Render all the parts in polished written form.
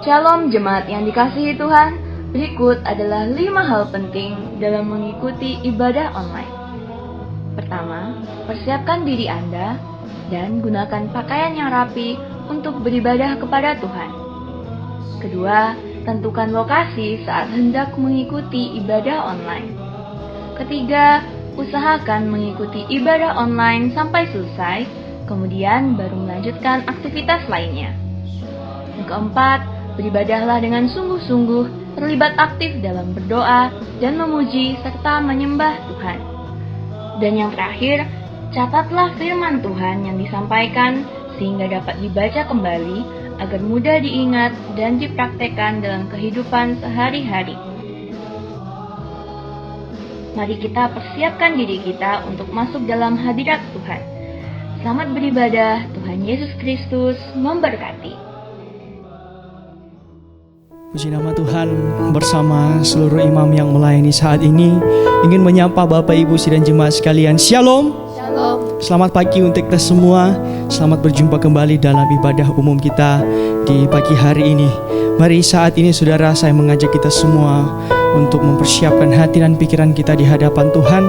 Shalom jemaat yang dikasihi Tuhan, berikut adalah 5 hal penting dalam mengikuti ibadah online. Pertama, persiapkan diri Anda dan gunakan pakaian yang rapi untuk beribadah kepada Tuhan. Kedua, tentukan lokasi saat hendak mengikuti ibadah online. Ketiga, usahakan mengikuti ibadah online sampai selesai, kemudian baru melanjutkan aktivitas lainnya. Yang keempat, beribadahlah dengan sungguh-sungguh, terlibat aktif dalam berdoa dan memuji serta menyembah Tuhan. Dan yang terakhir, catatlah firman Tuhan yang disampaikan sehingga dapat dibaca kembali agar mudah diingat dan dipraktekkan dalam kehidupan sehari-hari. Mari kita persiapkan diri kita untuk masuk dalam hadirat Tuhan. Selamat beribadah, Tuhan Yesus Kristus memberkati. Puji nama Tuhan, bersama seluruh imam yang melayani saat ini ingin menyapa Bapak Ibu dan jemaat sekalian. Shalom. Shalom. Selamat pagi untuk kita semua. Selamat berjumpa kembali dalam ibadah umum kita di pagi hari ini. Mari saat ini saudara, saya mengajak kita semua untuk mempersiapkan hati dan pikiran kita di hadapan Tuhan.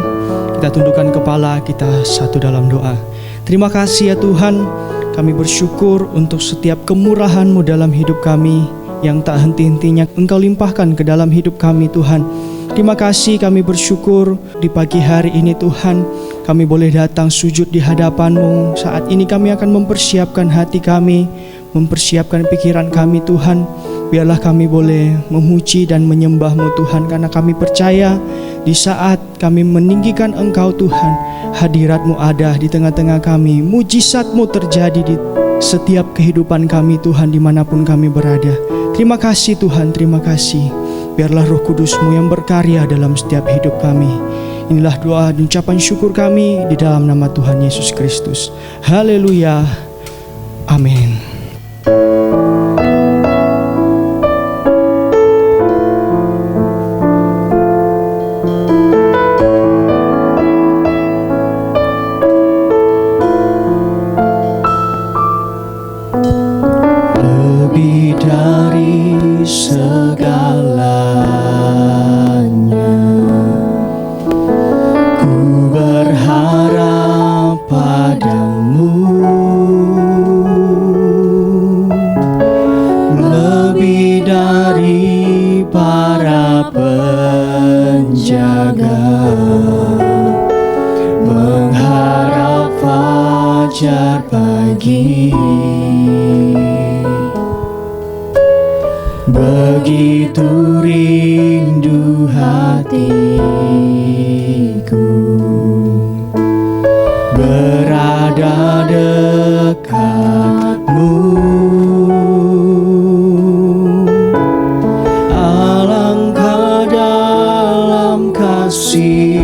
Kita tundukkan kepala, kita satu dalam doa. Terima kasih ya Tuhan, kami bersyukur untuk setiap kemurahan-Mu dalam hidup kami yang tak henti-hentinya Engkau limpahkan ke dalam hidup kami Tuhan. Terima kasih, kami bersyukur di pagi hari ini Tuhan, kami boleh datang sujud di hadapan-Mu. Saat ini kami akan mempersiapkan hati kami, mempersiapkan pikiran kami Tuhan. Biarlah kami boleh memuji dan menyembah-Mu Tuhan, karena kami percaya di saat kami meninggikan Engkau Tuhan, hadirat-Mu ada di tengah-tengah kami. Mujizat-Mu terjadi di setiap kehidupan kami Tuhan, dimanapun kami berada. Terima kasih Tuhan, terima kasih. Biarlah Roh Kudus-Mu yang berkarya dalam setiap hidup kami. Inilah doa dan ucapan syukur kami di dalam nama Tuhan Yesus Kristus. Haleluya. Amin. Lebih dari segalanya, ku berharap padamu. Lebih dari para penjaga, mengharap fajar pagi. Begitu rindu hatiku berada dekat-Mu. Alangkah dalam kasih-Mu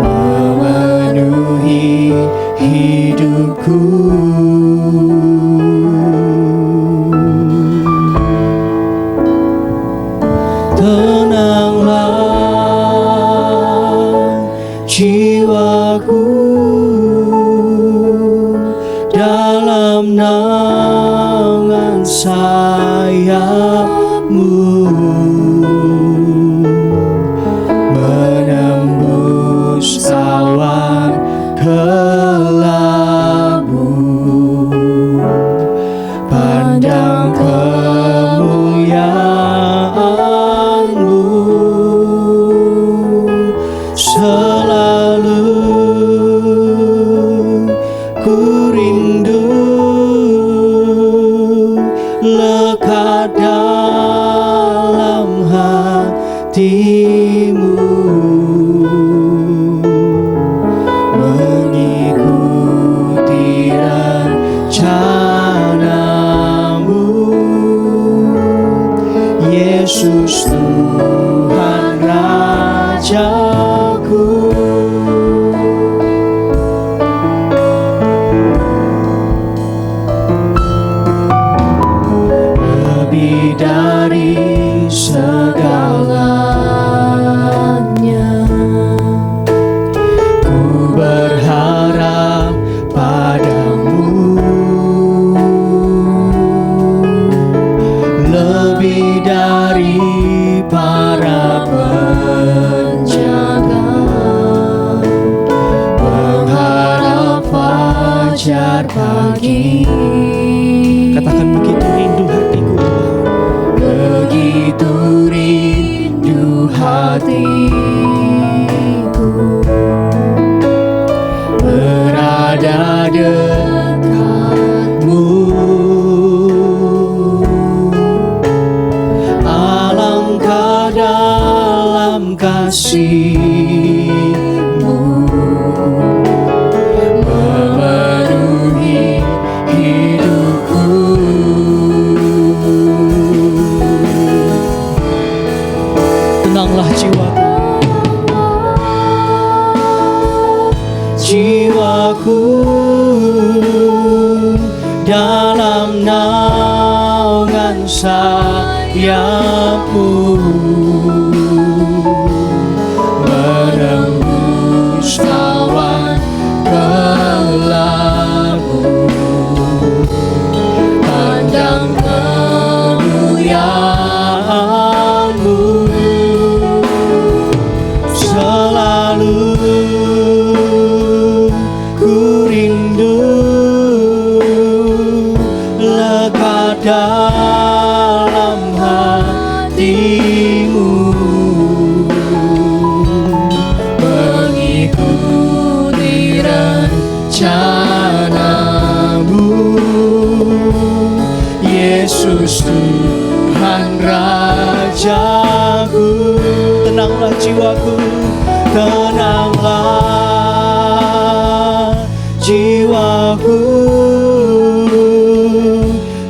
memenuhi hidupku. Tenanglah jiwaku dalam naungan sayap-Mu, menembus awan kelabu, pandang kemuliaan-Mu. Selalu ku rindu lekat dalam hati-Mu, mengikuti rencana-Mu. Yesus Tuhan Rajaku. Lebih dari segalanya, ku berharap padamu. lagi. Katakan begitu rindu hatiku Tuhan. Begitu rindu hatiku berada dekatmu. Alangkah dalam kasih-Mu memenuhi hidupku. Tenanglah jiwaku dalam naungan sayap-Mu, menembus awan gelap-Mu. Pandang kemuliaan-Mu selalu ku rindu, lekat dalam hati-Mu, mengikuti rencana-Mu. Yesus Tuhan Rajaku. Tenanglah jiwaku, tenanglah jiwaku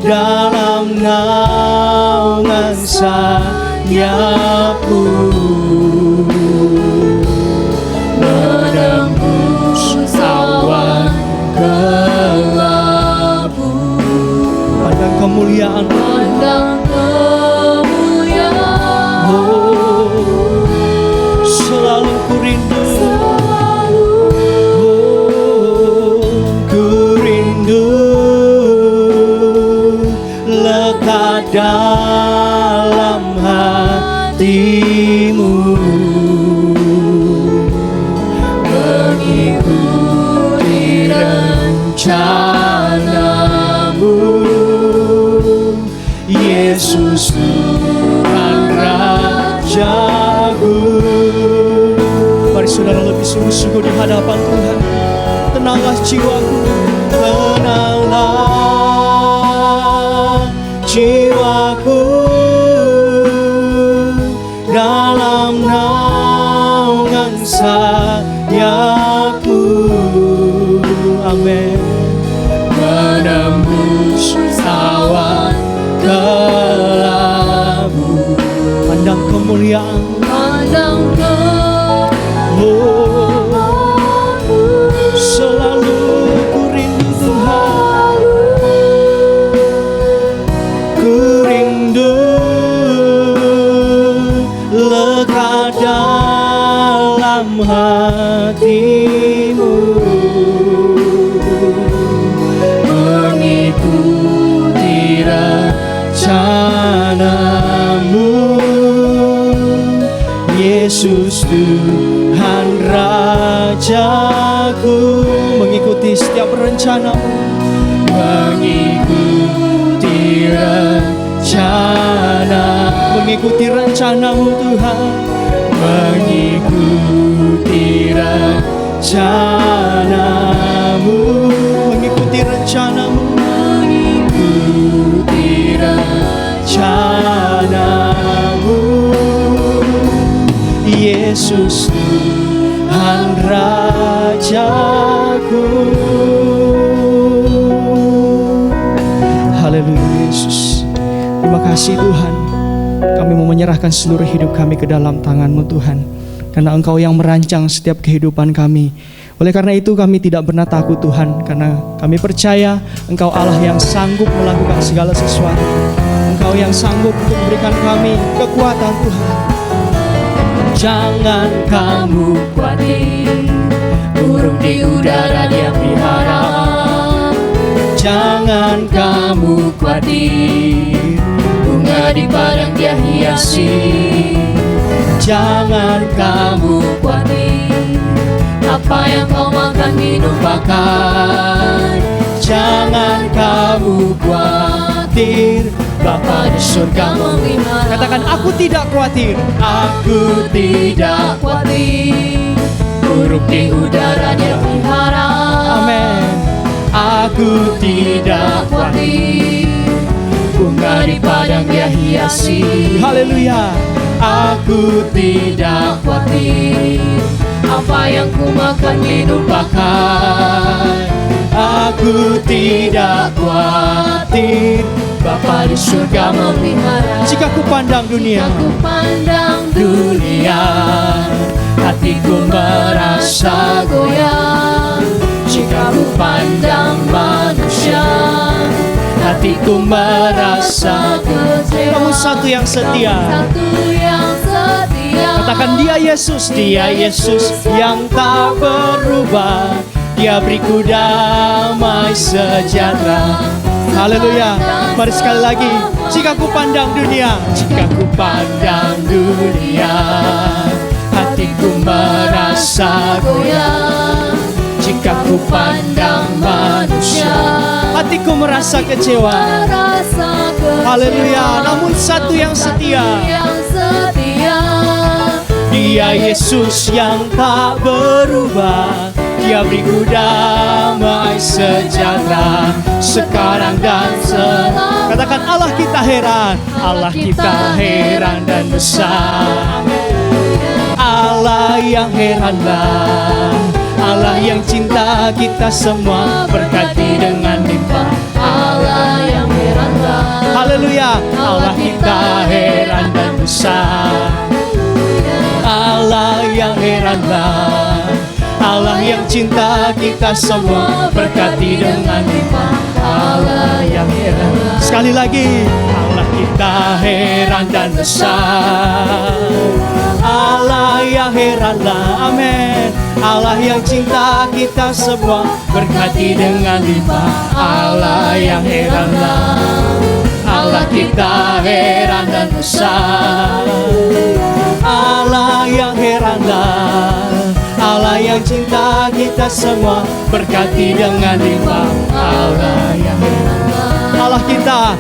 dalam naungan sayap-Mu, menembus awan gelap-Mu. Pandang kemuliaan-Mu, selalu ku rindu, ku rindu, lekat dalam hati-Mu, mengikuti rencana-Mu. Yesus Tuhan Rajaku. Mari saudara lebih sungguh-sungguh di hadapan Tuhan. Tenanglah jiwaku, tenanglah jiwaku dalam naungan sayap-Mu. Amin. Menembus awan gelap-Mu. Pandang kemuliaan, selalu ku rindu Tuhan, ku rindu, lekat dalam hati-Mu, mengikuti rencana-Mu. Yesus Tuhan Rajaku. Mengikuti setiap rencana-Mu, mengikuti rencana-Mu Tuhan, mengikuti rencana-Mu, mengikuti rencana-Mu, mengikuti rencana-Mu. Yesus Tuhan Rajaku. Haleluya Yesus. Terima kasih Tuhan. Kami mau menyerahkan seluruh hidup kami ke dalam tangan-Mu Tuhan. Karena Engkau yang merancang setiap kehidupan kami. Oleh karena itu kami tidak pernah takut Tuhan. Karena kami percaya Engkau Allah yang sanggup melakukan segala sesuatu. Engkau yang sanggup untuk memberikan kami kekuatan Tuhan. Jangan kamu khawatir, burung di udara Dia pelihara. Jangan kamu khawatir, bunga di padang Dia hiasi. Jangan kamu khawatir, apa yang kau makan minum pakai. jangan kamu khawatir, Bapa di surga memelihara. Katakan, aku tidak khawatir. Aku tidak khawatir, burung di udara dia pelihara. Amin. Aku tidak khawatir, bunga di padang dia hiasi. Haleluya. Aku tidak khawatir, apa yang ku makan minum pakai. Aku tidak khawatir, Bapa di surga memelihara. Jika ku pandang dunia, hatiku merasa goyang. Jika ku pandang manusia, hatiku merasa kecewa. Namun satu yang setia, katakan, dia Yesus yang tak berubah. Dia beriku damai sejahtera. Haleluya. Mari sekali lagi. Jika ku pandang dunia, hatiku merasa goyang. Jika ku pandang manusia, hatiku merasa kecewa. Haleluya. Namun satu yang setia, dia Yesus yang tak berubah. Dia beriku damai sejahtera sekarang dan selalu. Katakan, Allah kita heran, Allah kita heran dan besar. Allah yang heranlah, Allah yang cinta kita semua, berkati dengan limpah. Allah yang heranlah, haleluya. Allah kita heran dan besar. Allah yang heranlah, Allah yang cinta kita semua, berkati dengan limpah. Allah yang heran. Sekali lagi, Allah kita heran dan besar. Allah yang heranlah, amin. Allah yang cinta kita semua, berkati dengan limpah. Allah yang heranlah, Allah kita heran dan besar. Allah yang heranlah, Allah yang cinta kita semua, berkati dengan limpah. Allah yang heranlah, Allah kita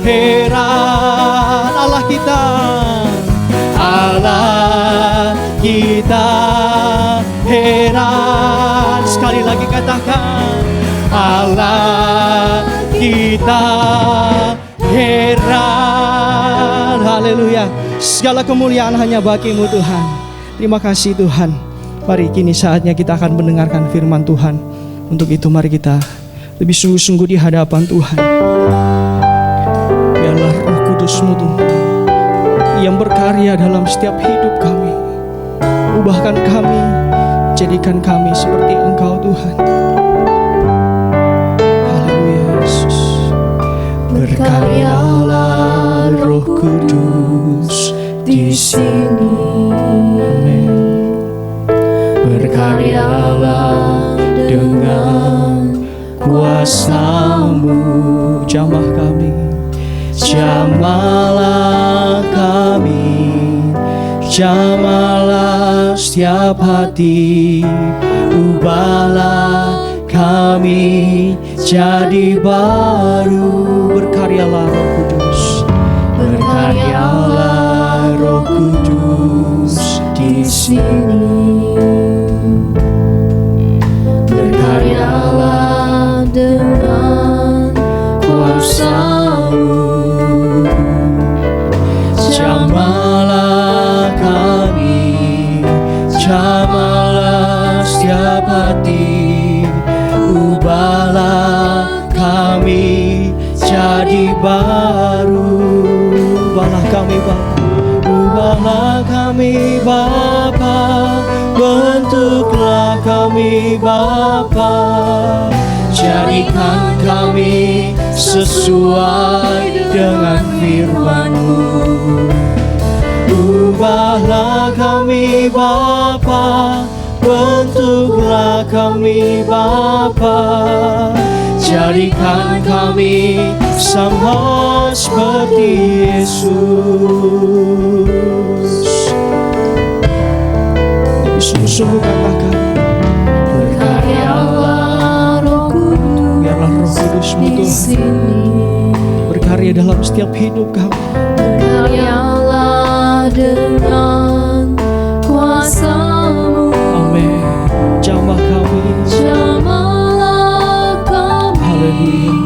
heran. Allah kita heran. Sekali lagi katakan, Allah kita heran. Haleluya. Segala kemuliaan hanya bagi-Mu Tuhan. Terima kasih Tuhan. Mari kini saatnya kita akan mendengarkan firman Tuhan. Untuk itu mari kita lebih sungguh-sungguh di hadapan Tuhan. Biarlah Roh Kudus-Mu Tuhan yang berkarya dalam setiap hidup kami. Ubahkan kami, jadikan kami seperti Engkau Tuhan. Haleluya Yesus. Berkaryalah Roh Kudus di sini. Amin. Berkaryalah dengan kuasa-Mu, jamah kami, jamalah kami, jamalah setiap hati, ubahlah kami jadi baru. Berkaryalah Roh Kudus, berkaryalah Roh Kudus di sini. Berkaryalah dengan kuasa-Mu, jamalah kami, jamalah setiap hati, ubahlah kami jadi baru. Ubahlah kami Bapa, ubahlah kami Bapa, bentuklah kami Bapa, jadikan kami sesuai dengan firman-Mu. Ubahlah kami Bapa, bentuklah kami Bapa, jadikan kami sama seperti Yesus. Sungguh-sungguh katakan, kudus-Mu di Tuhan. sini. Berkarya dalam setiap hidup kami. Berkaryalah dengan kuasa-Mu. Amin. Jamah kami. Jamahlah kami. Haleluya.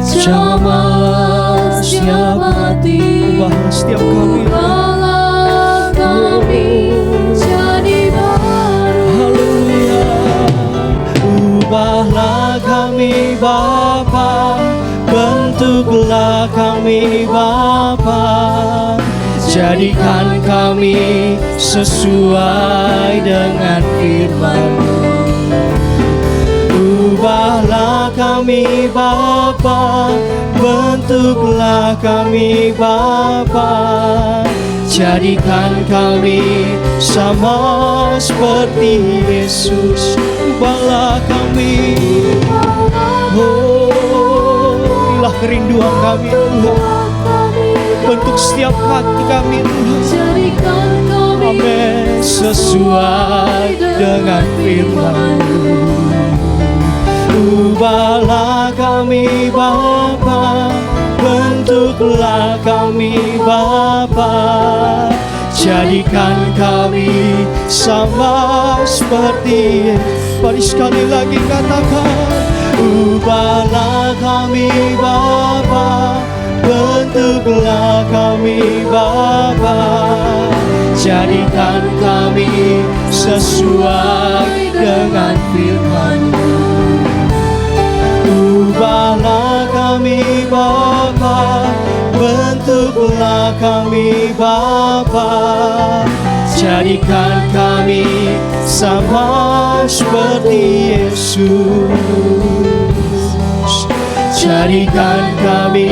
Jamahlah setiap hati. Ubahlah setiap kami. Ubahlah kami jadi baru. Haleluya. Ubahlah kami Bapa, bentuklah kami Bapa, jadikan kami sesuai dengan firman-Mu. Ubahlah kami Bapa, bentuklah kami Bapa, jadikan kami sama seperti Yesus. Ubahlah kami. Oh, inilah kerinduan kami Tuhan. Bentuk setiap hati kami Tuhan. Jadikan kami Amin. Sesuai dengan firman-Mu. Ubahlah kami Bapa, bentuklah kami Bapa, jadikan kami sama seperti. Mari sekali lagi katakan. Ubahlah kami Bapa, bentuklah kami Bapa, jadikan kami sesuai dengan firman-Mu. Ubahlah kami Bapa, bentuklah kami Bapa, jadikan kami sama seperti Yesus. Jadikan kami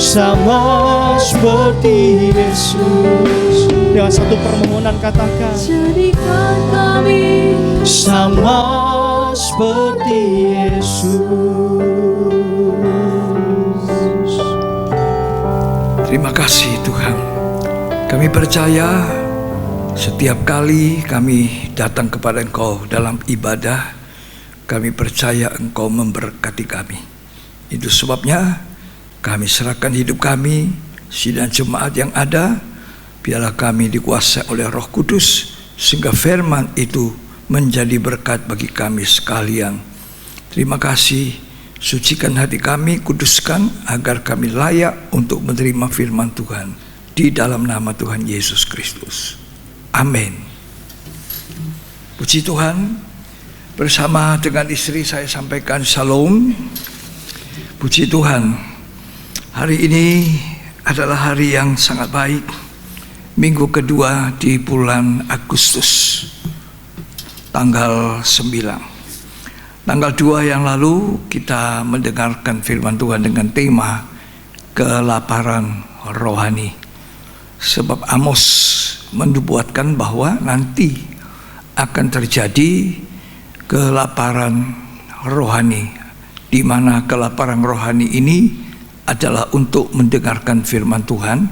sama seperti Yesus. Dengan satu permohonan katakan. Jadikan kami Sama seperti Yesus. Terima kasih Tuhan. Kami percaya setiap kali kami datang kepada Engkau dalam ibadah, kami percaya Engkau memberkati kami. Itu sebabnya kami serahkan hidup kami, sidang jemaat yang ada, biarlah kami dikuasai oleh Roh Kudus, sehingga firman itu menjadi berkat bagi kami sekalian. Terima kasih, sucikan hati kami, kuduskan agar kami layak untuk menerima firman Tuhan. Di dalam nama Tuhan Yesus Kristus. Amin. Puji Tuhan, bersama dengan istri saya sampaikan shalom. Puji Tuhan, hari ini adalah hari yang sangat baik. Minggu kedua di bulan Agustus, tanggal 9. Tanggal 2 yang lalu kita mendengarkan firman Tuhan dengan tema kelaparan rohani. Sebab Amos menubuatkan bahwa nanti akan terjadi kelaparan rohani, di mana kelaparan rohani ini adalah untuk mendengarkan firman Tuhan,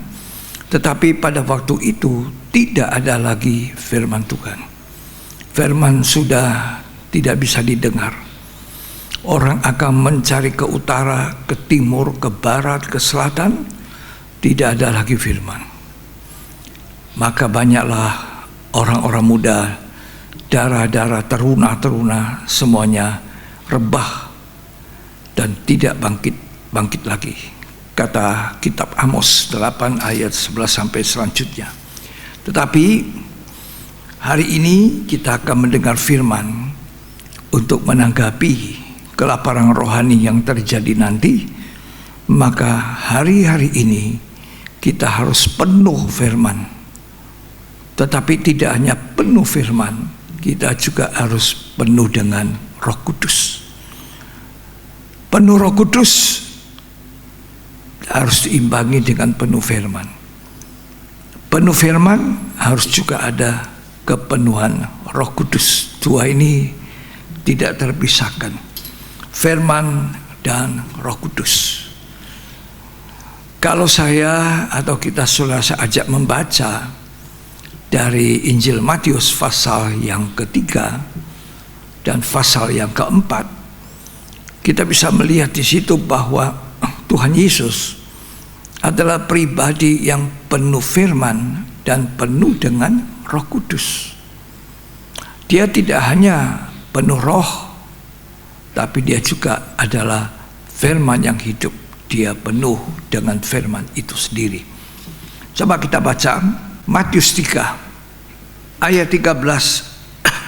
tetapi pada waktu itu tidak ada lagi firman Tuhan. Firman sudah tidak bisa didengar. Orang akan mencari ke utara, ke timur, ke barat, ke selatan, tidak ada lagi firman. Maka banyaklah orang-orang muda, darah-darah, teruna-teruna, semuanya rebah dan tidak bangkit lagi. Kata kitab Amos 8 ayat 11 sampai selanjutnya. Tetapi hari ini kita akan mendengar firman untuk menanggapi kelaparan rohani yang terjadi nanti. Maka hari-hari ini kita harus penuh firman. Tetapi tidak hanya penuh firman, kita juga harus penuh dengan Roh Kudus. Penuh Roh Kudus harus diimbangi dengan penuh firman. Penuh firman harus juga ada kepenuhan Roh Kudus. Dua ini tidak terpisahkan, firman dan Roh Kudus. Kalau saya atau kita sudah saya ajak membaca dari Injil Matius pasal yang ketiga dan pasal yang keempat, kita bisa melihat di situ bahwa Tuhan Yesus adalah pribadi yang penuh firman dan penuh dengan Roh Kudus. Dia tidak hanya penuh roh, tapi dia juga adalah firman yang hidup. Dia penuh dengan firman itu sendiri. Coba kita baca Matius 3 ayat 13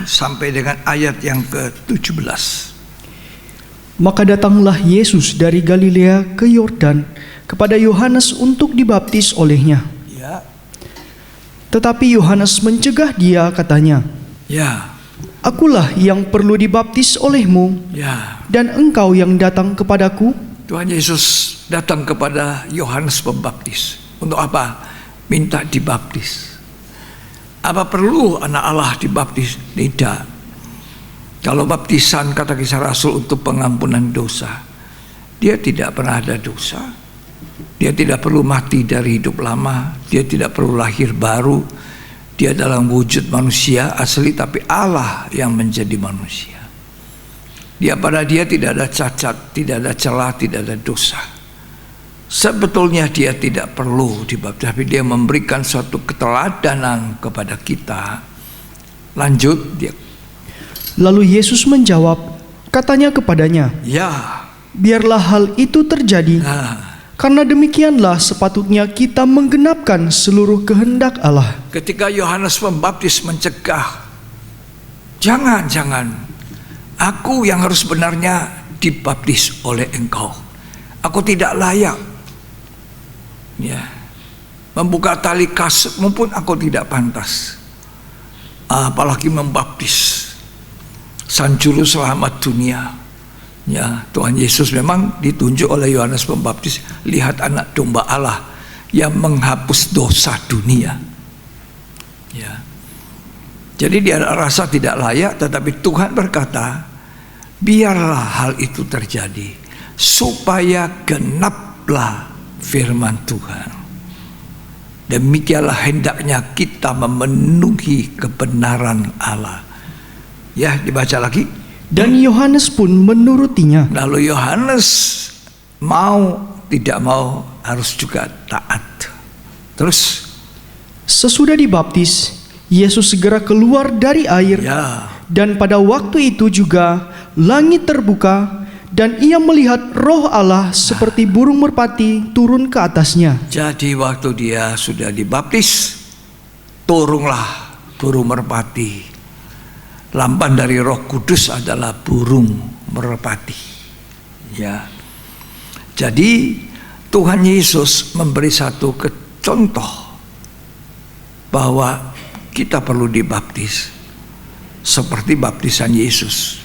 sampai dengan ayat yang ke-17. Maka datanglah Yesus dari Galilea ke Yordan kepada Yohanes untuk dibaptis olehnya. Ya. Tetapi Yohanes mencegah dia, katanya, Ya. Akulah yang perlu dibaptis olehmu, Ya. dan engkau yang datang kepadaku. Tuhan Yesus datang kepada Yohanes Pembaptis. Untuk apa? Minta dibaptis. Apa perlu anak Allah dibaptis? Tidak. Kalau baptisan, kata Kisah Rasul, untuk pengampunan dosa, dia tidak pernah ada dosa. Dia tidak perlu mati dari hidup lama. Dia tidak perlu lahir baru. Dia dalam wujud manusia asli, tapi Allah yang menjadi manusia. Pada dia tidak ada cacat, tidak ada celah, tidak ada dosa. Sebetulnya dia tidak perlu dibaptis, tapi dia memberikan suatu keteladanan kepada kita. Lanjut dia. Lalu Yesus menjawab, katanya kepadanya, Ya. biarlah hal itu terjadi, karena demikianlah sepatutnya kita menggenapkan seluruh kehendak Allah. Ketika Yohanes Pembaptis mencegah, jangan, aku yang harus sebenarnya dibaptis oleh engkau. Aku tidak layak. Ya. Membuka tali kasutmu pun aku tidak pantas. Apalagi membaptis Sang Juru Selamat dunia. Ya, Tuhan Yesus memang ditunjuk oleh Yohanes Pembaptis, lihat anak domba Allah yang menghapus dosa dunia. Ya. Jadi dia rasa tidak layak, tetapi Tuhan berkata, biarlah hal itu terjadi supaya genaplah firman Tuhan. Demikianlah hendaknya kita memenuhi kebenaran Allah. Ya, dibaca lagi. Dan Yohanes pun menurutinya. Lalu Yohanes mau tidak mau harus juga taat. Terus Sesudah dibaptis, Yesus segera keluar dari air. ya, Dan pada waktu itu juga langit terbuka, dan ia melihat Roh Allah seperti burung merpati turun ke atasnya. jadi waktu dia sudah dibaptis, turunlah burung merpati. Lambang dari Roh Kudus adalah burung merpati. Ya. Jadi Tuhan Yesus memberi satu contoh bahwa kita perlu dibaptis seperti baptisan Yesus.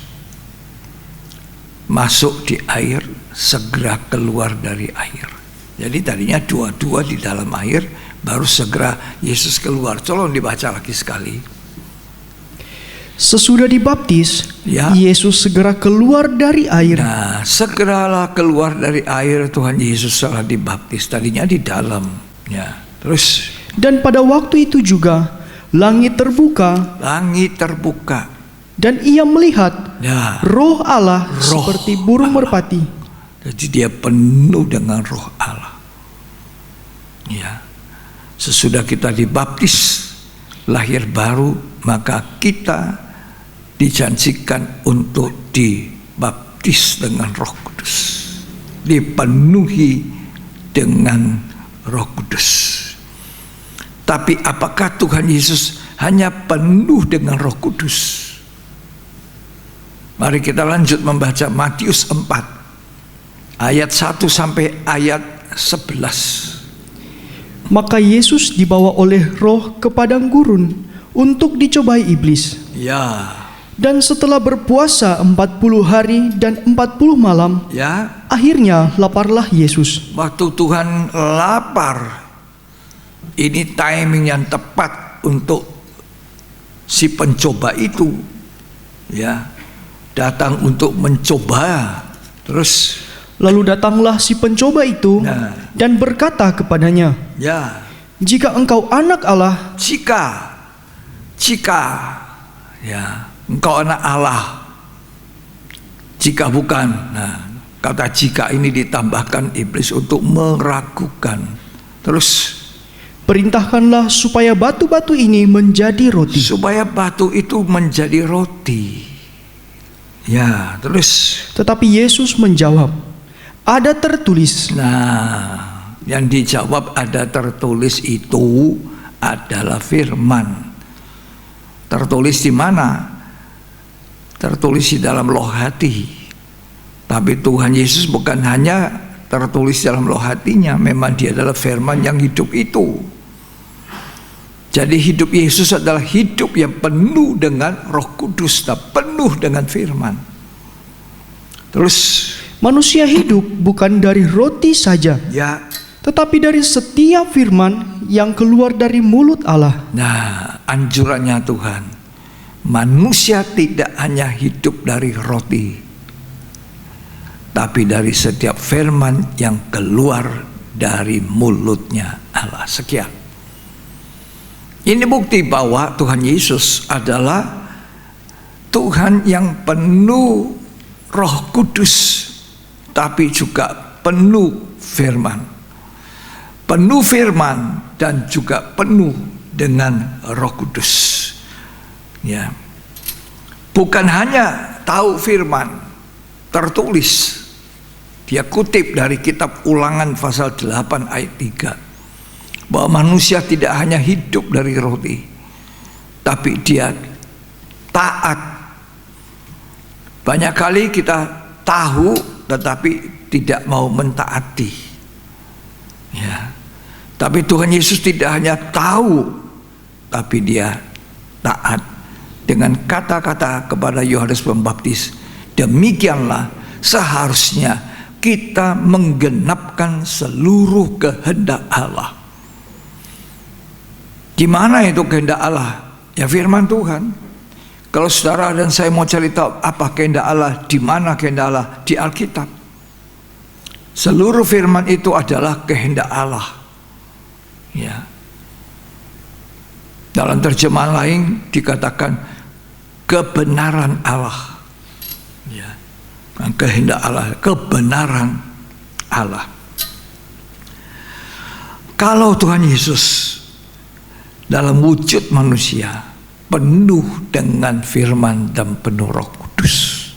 Masuk di air, segera keluar dari air. Jadi tadinya dua-dua di dalam air, baru segera Yesus keluar. Tolong dibaca lagi sekali. Sesudah dibaptis, Ya. Yesus segera keluar dari air. Nah, segeralah keluar dari air. Tuhan Yesus telah dibaptis. Tadinya di dalam. Ya. Terus Dan pada waktu itu juga langit terbuka, langit terbuka. dan ia melihat Ya. Roh Allah Roh seperti burung Allah. merpati. Jadi dia penuh dengan Roh Allah. Ya. Sesudah kita dibaptis, lahir baru, maka kita dijanjikan untuk dibaptis dengan Roh Kudus, dipenuhi dengan Roh Kudus. Tapi apakah Tuhan Yesus hanya penuh dengan Roh Kudus? Mari kita lanjut membaca Matius 4 ayat 1 sampai ayat 11. Maka Yesus dibawa oleh Roh ke padang gurun untuk dicobai iblis. Ya, Dan setelah berpuasa 40 hari dan 40 malam, ya. akhirnya laparlah Yesus. Waktu Tuhan lapar, ini timing yang tepat untuk si pencoba itu, ya, datang untuk mencoba. Terus, Lalu datanglah si pencoba itu Nah. dan berkata kepadanya, ya, jika engkau anak Allah, jika, ya, engkau anak Allah, Jika bukan, nah, kata jika ini ditambahkan iblis untuk meragukan. Terus, perintahkanlah supaya batu-batu ini menjadi roti. supaya batu itu menjadi roti. Ya, terus. Tetapi Yesus menjawab, ada tertulis. Nah, yang dijawab ada tertulis itu adalah firman. Tertulis di mana? Tertulis di dalam loh hati. Tapi Tuhan Yesus bukan hanya tertulis dalam loh hatinya, memang dia adalah firman yang hidup itu. Jadi hidup Yesus adalah hidup yang penuh dengan Roh Kudus dan penuh dengan firman. Terus, Manusia hidup bukan dari roti saja, ya, tetapi dari setiap firman yang keluar dari mulut Allah. nah, anjurannya Tuhan, manusia tidak hanya hidup dari roti, tapi dari setiap firman yang keluar dari mulutnya Allah. Sekian. Ini bukti bahwa Tuhan Yesus adalah Tuhan yang penuh Roh Kudus, tapi juga penuh firman. Penuh firman dan juga penuh dengan Roh Kudus. Ya. Bukan hanya tahu firman tertulis. Dia kutip dari kitab Ulangan pasal 8 ayat 3. Bahwa manusia tidak hanya hidup dari roti, tapi dia taat. Banyak kali kita tahu tetapi tidak mau mentaati. Ya. Tapi Tuhan Yesus tidak hanya tahu, tapi dia taat. Dengan kata-kata kepada Yohanes Pembaptis, demikianlah seharusnya kita menggenapkan seluruh kehendak Allah. Di mana itu kehendak Allah? Ya firman Tuhan. Kalau saudara dan saya mau cari tahu apa kehendak Allah, di mana kehendak Allah? Di Alkitab. Seluruh firman itu adalah kehendak Allah. Ya. Dalam terjemahan lain dikatakan kebenaran Allah. Ya. Kehendak Allah, kebenaran Allah. Kalau Tuhan Yesus dalam wujud manusia penuh dengan firman dan penuh Roh Kudus,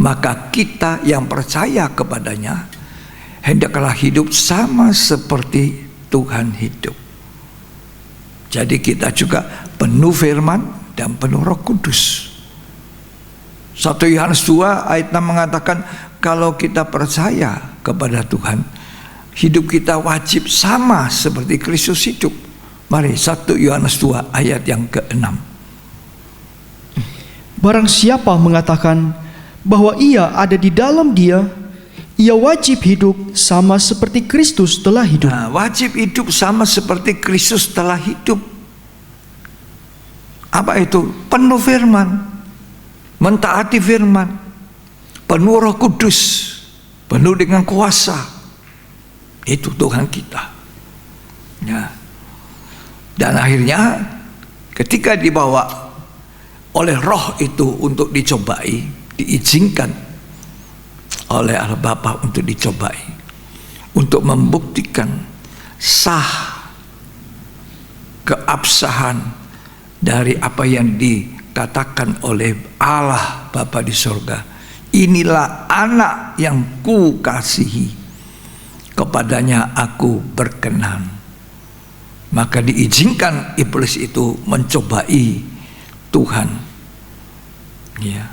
maka kita yang percaya kepadanya hendaklah hidup sama seperti Tuhan hidup. Jadi kita juga penuh firman dan penuh Roh Kudus. 1 Yohanes 2 ayat 6 mengatakan kalau kita percaya kepada Tuhan, hidup kita wajib sama seperti Kristus hidup. Mari 1 Yohanes 2 ayat yang ke-6. Barang siapa mengatakan bahwa ia ada di dalam dia, ia wajib hidup sama seperti Kristus telah hidup. Nah, wajib hidup sama seperti Kristus telah hidup. Apa itu? Penuh firman, mentaati firman, penuh Roh Kudus, penuh dengan kuasa. Itu Tuhan kita. Ya. Dan akhirnya ketika dibawa oleh Roh itu untuk dicobai, diizinkan oleh Allah Bapa untuk dicobai, untuk membuktikan sah keabsahan dari apa yang dikatakan oleh Allah Bapa di sorga. Inilah anak yang ku kasihi, kepadanya aku berkenan. Maka diizinkan iblis itu mencobai Tuhan. Ya.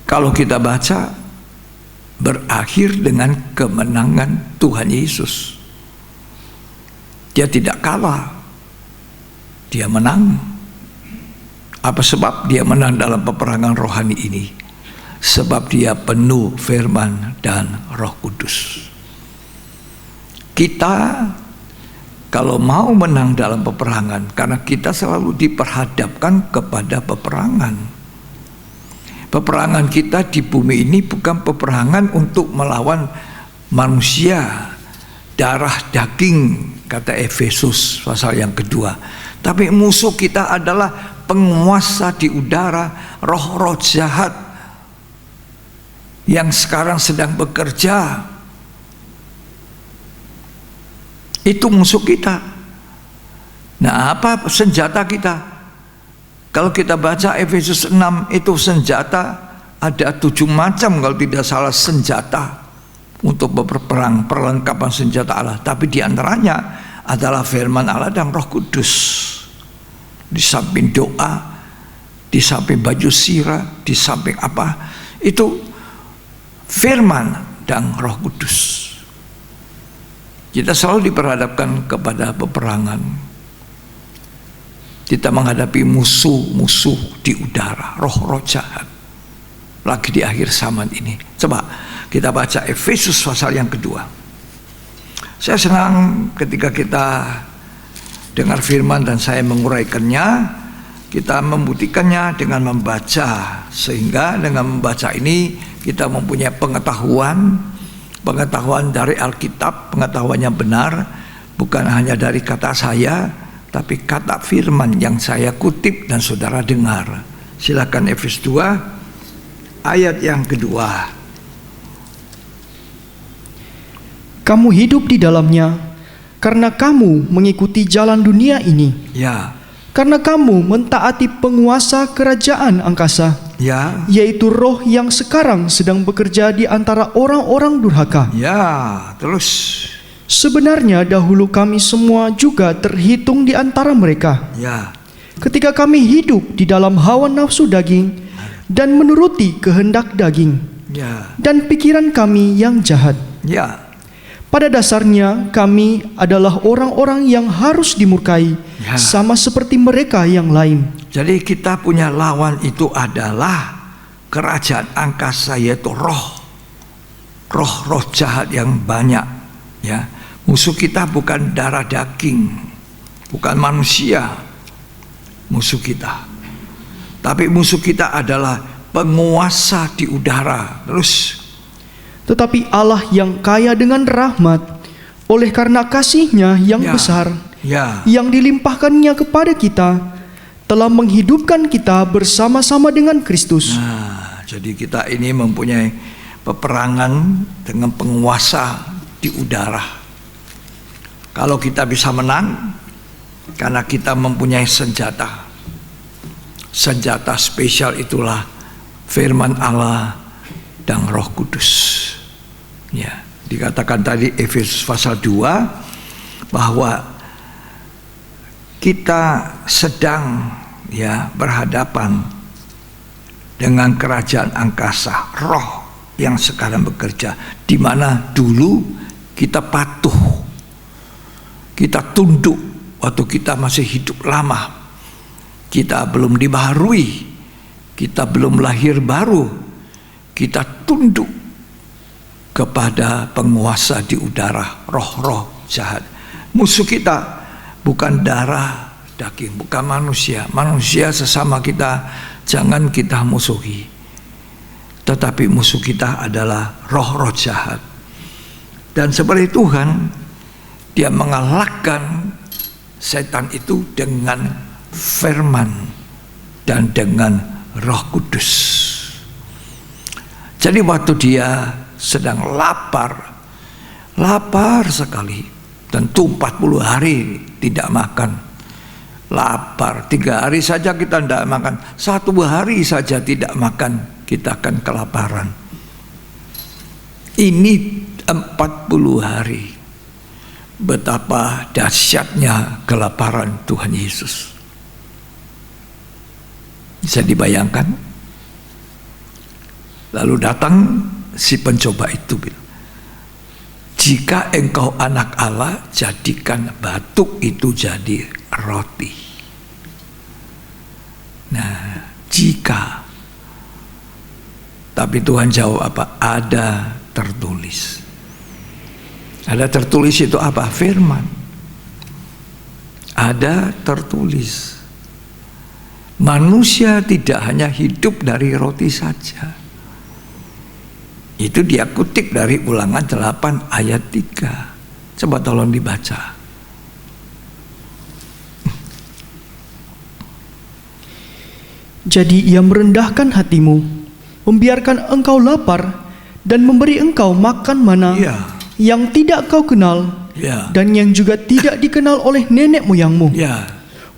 Kalau kita baca, berakhir dengan kemenangan Tuhan Yesus. Dia tidak kalah, dia menang. Apa sebab dia menang dalam peperangan rohani ini? Sebab dia penuh firman dan Roh Kudus. Kita kalau mau menang dalam peperangan, karena kita selalu diperhadapkan kepada peperangan. Peperangan kita di bumi ini bukan peperangan untuk melawan manusia, darah daging, kata Efesus pasal yang kedua. Tapi musuh kita adalah penguasa di udara, roh-roh jahat yang sekarang sedang bekerja. Itu musuh kita. Nah, apa senjata kita? Kalau kita baca Efesus 6, itu senjata ada 7 macam kalau tidak salah senjata untuk berperang, perlengkapan senjata Allah. Tapi diantaranya adalah firman Allah dan Roh Kudus. Di samping doa, di samping baju sirah, di samping apa, itu firman dan Roh Kudus. Kita selalu diperhadapkan kepada peperangan. Kita menghadapi musuh-musuh di udara, roh-roh jahat. Lagi di akhir zaman ini. Coba kita baca Efesus pasal yang kedua. Saya senang ketika kita dengar firman dan saya menguraikannya. Kita membuktikannya dengan membaca, sehingga dengan membaca ini kita mempunyai pengetahuan dari Alkitab, pengetahuan yang benar, bukan hanya dari kata saya, tapi kata firman yang saya kutip dan saudara dengar. Silakan Efesus 2 ayat yang kedua. Kamu hidup di dalamnya karena kamu mengikuti jalan dunia ini. Ya. Karena kamu mentaati penguasa kerajaan angkasa, Ya. yaitu roh yang sekarang sedang bekerja di antara orang-orang durhaka. Ya, terus. Sebenarnya dahulu kami semua juga terhitung di antara mereka. Ya. Ketika kami hidup di dalam hawa nafsu daging dan menuruti kehendak daging Ya. dan pikiran kami yang jahat. Ya. Pada dasarnya kami adalah orang-orang yang harus dimurkai, Ya. sama seperti mereka yang lain. Jadi kita punya lawan itu adalah kerajaan angkasa, yaitu roh jahat yang banyak. Ya, musuh kita bukan darah daging, bukan manusia, musuh kita. Tapi musuh kita adalah penguasa di udara. Terus. Tetapi Allah yang kaya dengan rahmat, oleh karena kasih-Nya yang Ya. besar, Ya. yang dilimpahkannya kepada kita, telah menghidupkan kita bersama-sama dengan Kristus. Nah, jadi kita ini mempunyai peperangan dengan penguasa di udara. Kalau kita bisa menang, karena kita mempunyai senjata. Senjata spesial itulah firman Allah dan Roh Kudus. Ya, dikatakan tadi Efesus pasal 2 bahwa kita sedang berhadapan dengan kerajaan angkasa, roh yang sekarang bekerja, di mana dulu kita patuh, kita tunduk waktu kita masih hidup lama, kita belum dibaharui, kita belum lahir baru, kita tunduk kepada penguasa di udara, roh-roh jahat. Musuh kita bukan darah daging, bukan manusia. Manusia sesama kita jangan kita musuhi. Tetapi musuh kita adalah roh-roh jahat. Dan seperti Tuhan, Dia mengalahkan setan itu dengan firman dan dengan Roh Kudus. Jadi waktu dia sedang lapar sekali, tentu 40 hari tidak makan, lapar, 3 hari saja kita tidak makan, 1 hari saja tidak makan, kita akan kelaparan. Ini 40 hari, betapa dahsyatnya kelaparan Tuhan Yesus. Bisa dibayangkan? Lalu datang si pencoba itu bilang, jika engkau anak Allah, jadikan batu itu jadi roti. Nah, jika. Tapi Tuhan jawab apa? Ada tertulis. Ada tertulis itu apa? Firman. Ada tertulis. Manusia tidak hanya hidup dari roti saja. Itu dia kutip dari Ulangan 8 ayat 3. Coba tolong dibaca. Jadi ia merendahkan hatimu, membiarkan engkau lapar, dan memberi engkau makan mana Ya. yang tidak kau kenal, Ya. dan yang juga tidak dikenal oleh nenek moyangmu, Ya.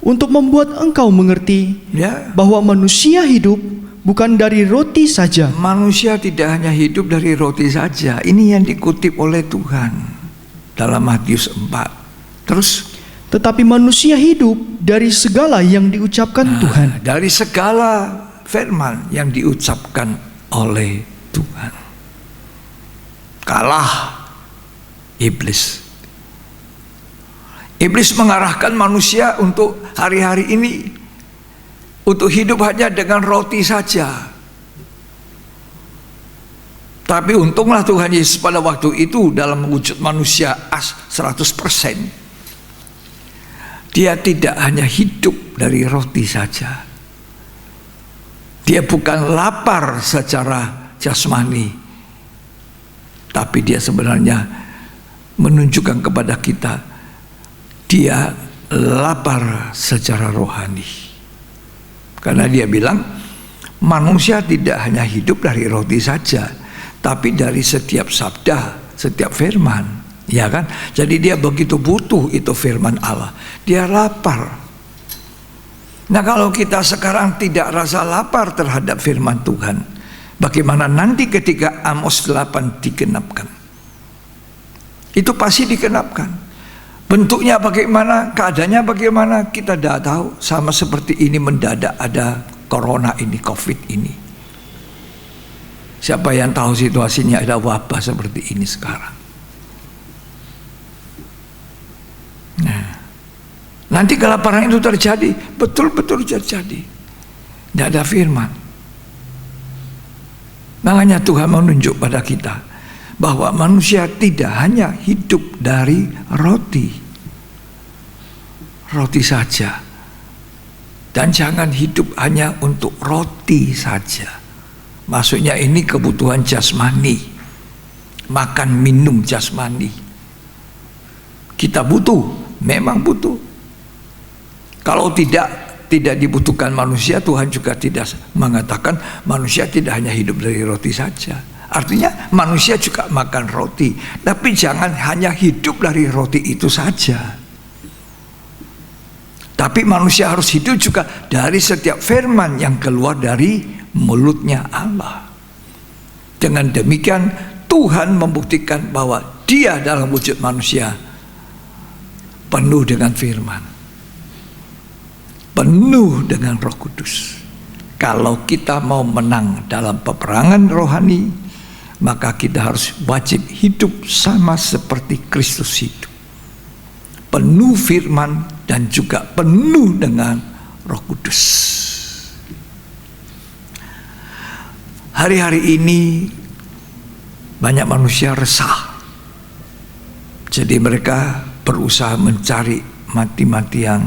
untuk membuat engkau mengerti Ya. bahwa manusia hidup bukan dari roti saja, Manusia tidak hanya hidup dari roti saja. Ini yang dikutip oleh Tuhan dalam Matius 4. Terus tetapi manusia hidup dari segala yang diucapkan Tuhan. dari segala firman yang diucapkan oleh Tuhan. Kalah iblis. Iblis mengarahkan manusia untuk hari-hari ini untuk hidup hanya dengan roti saja. Tapi untunglah Tuhan Yesus pada waktu itu dalam wujud manusia 100%. Dia tidak hanya hidup dari roti saja. Dia bukan lapar secara jasmani, tapi dia sebenarnya menunjukkan kepada kita dia lapar secara rohani. Karena dia bilang manusia tidak hanya hidup dari roti saja, tapi dari setiap sabda, setiap firman. Ya kan? Jadi dia begitu butuh itu firman Allah. Dia lapar. Nah, kalau kita sekarang tidak rasa lapar terhadap firman Tuhan, bagaimana nanti ketika Amos 8 digenapkan? Itu pasti digenapkan. Bentuknya bagaimana, keadaannya bagaimana, kita tidak tahu. Sama seperti ini mendadak ada corona ini, COVID ini. Siapa yang tahu situasinya ada wabah seperti ini sekarang? Nah, nanti kelaparan itu terjadi, betul-betul terjadi. Tidak ada firman. Makanya Tuhan menunjuk pada kita bahwa manusia tidak hanya hidup dari roti saja, dan jangan hidup hanya untuk roti saja. Maksudnya ini kebutuhan jasmani, makan minum jasmani. Kita butuh. Memang butuh. Kalau tidak dibutuhkan manusia, Tuhan juga tidak mengatakan manusia tidak hanya hidup dari roti saja. Artinya manusia juga makan roti, tapi jangan hanya hidup dari roti itu saja. Tapi manusia harus hidup juga dari setiap firman yang keluar dari mulutnya Allah. Dengan demikian Tuhan membuktikan bahwa Dia dalam wujud manusia penuh dengan firman, penuh dengan Roh Kudus. Kalau kita mau menang dalam peperangan rohani, maka kita harus wajib hidup sama seperti Kristus hidup, penuh firman dan juga penuh dengan Roh Kudus. Hari-hari ini banyak manusia resah, jadi mereka berusaha mencari mati-matian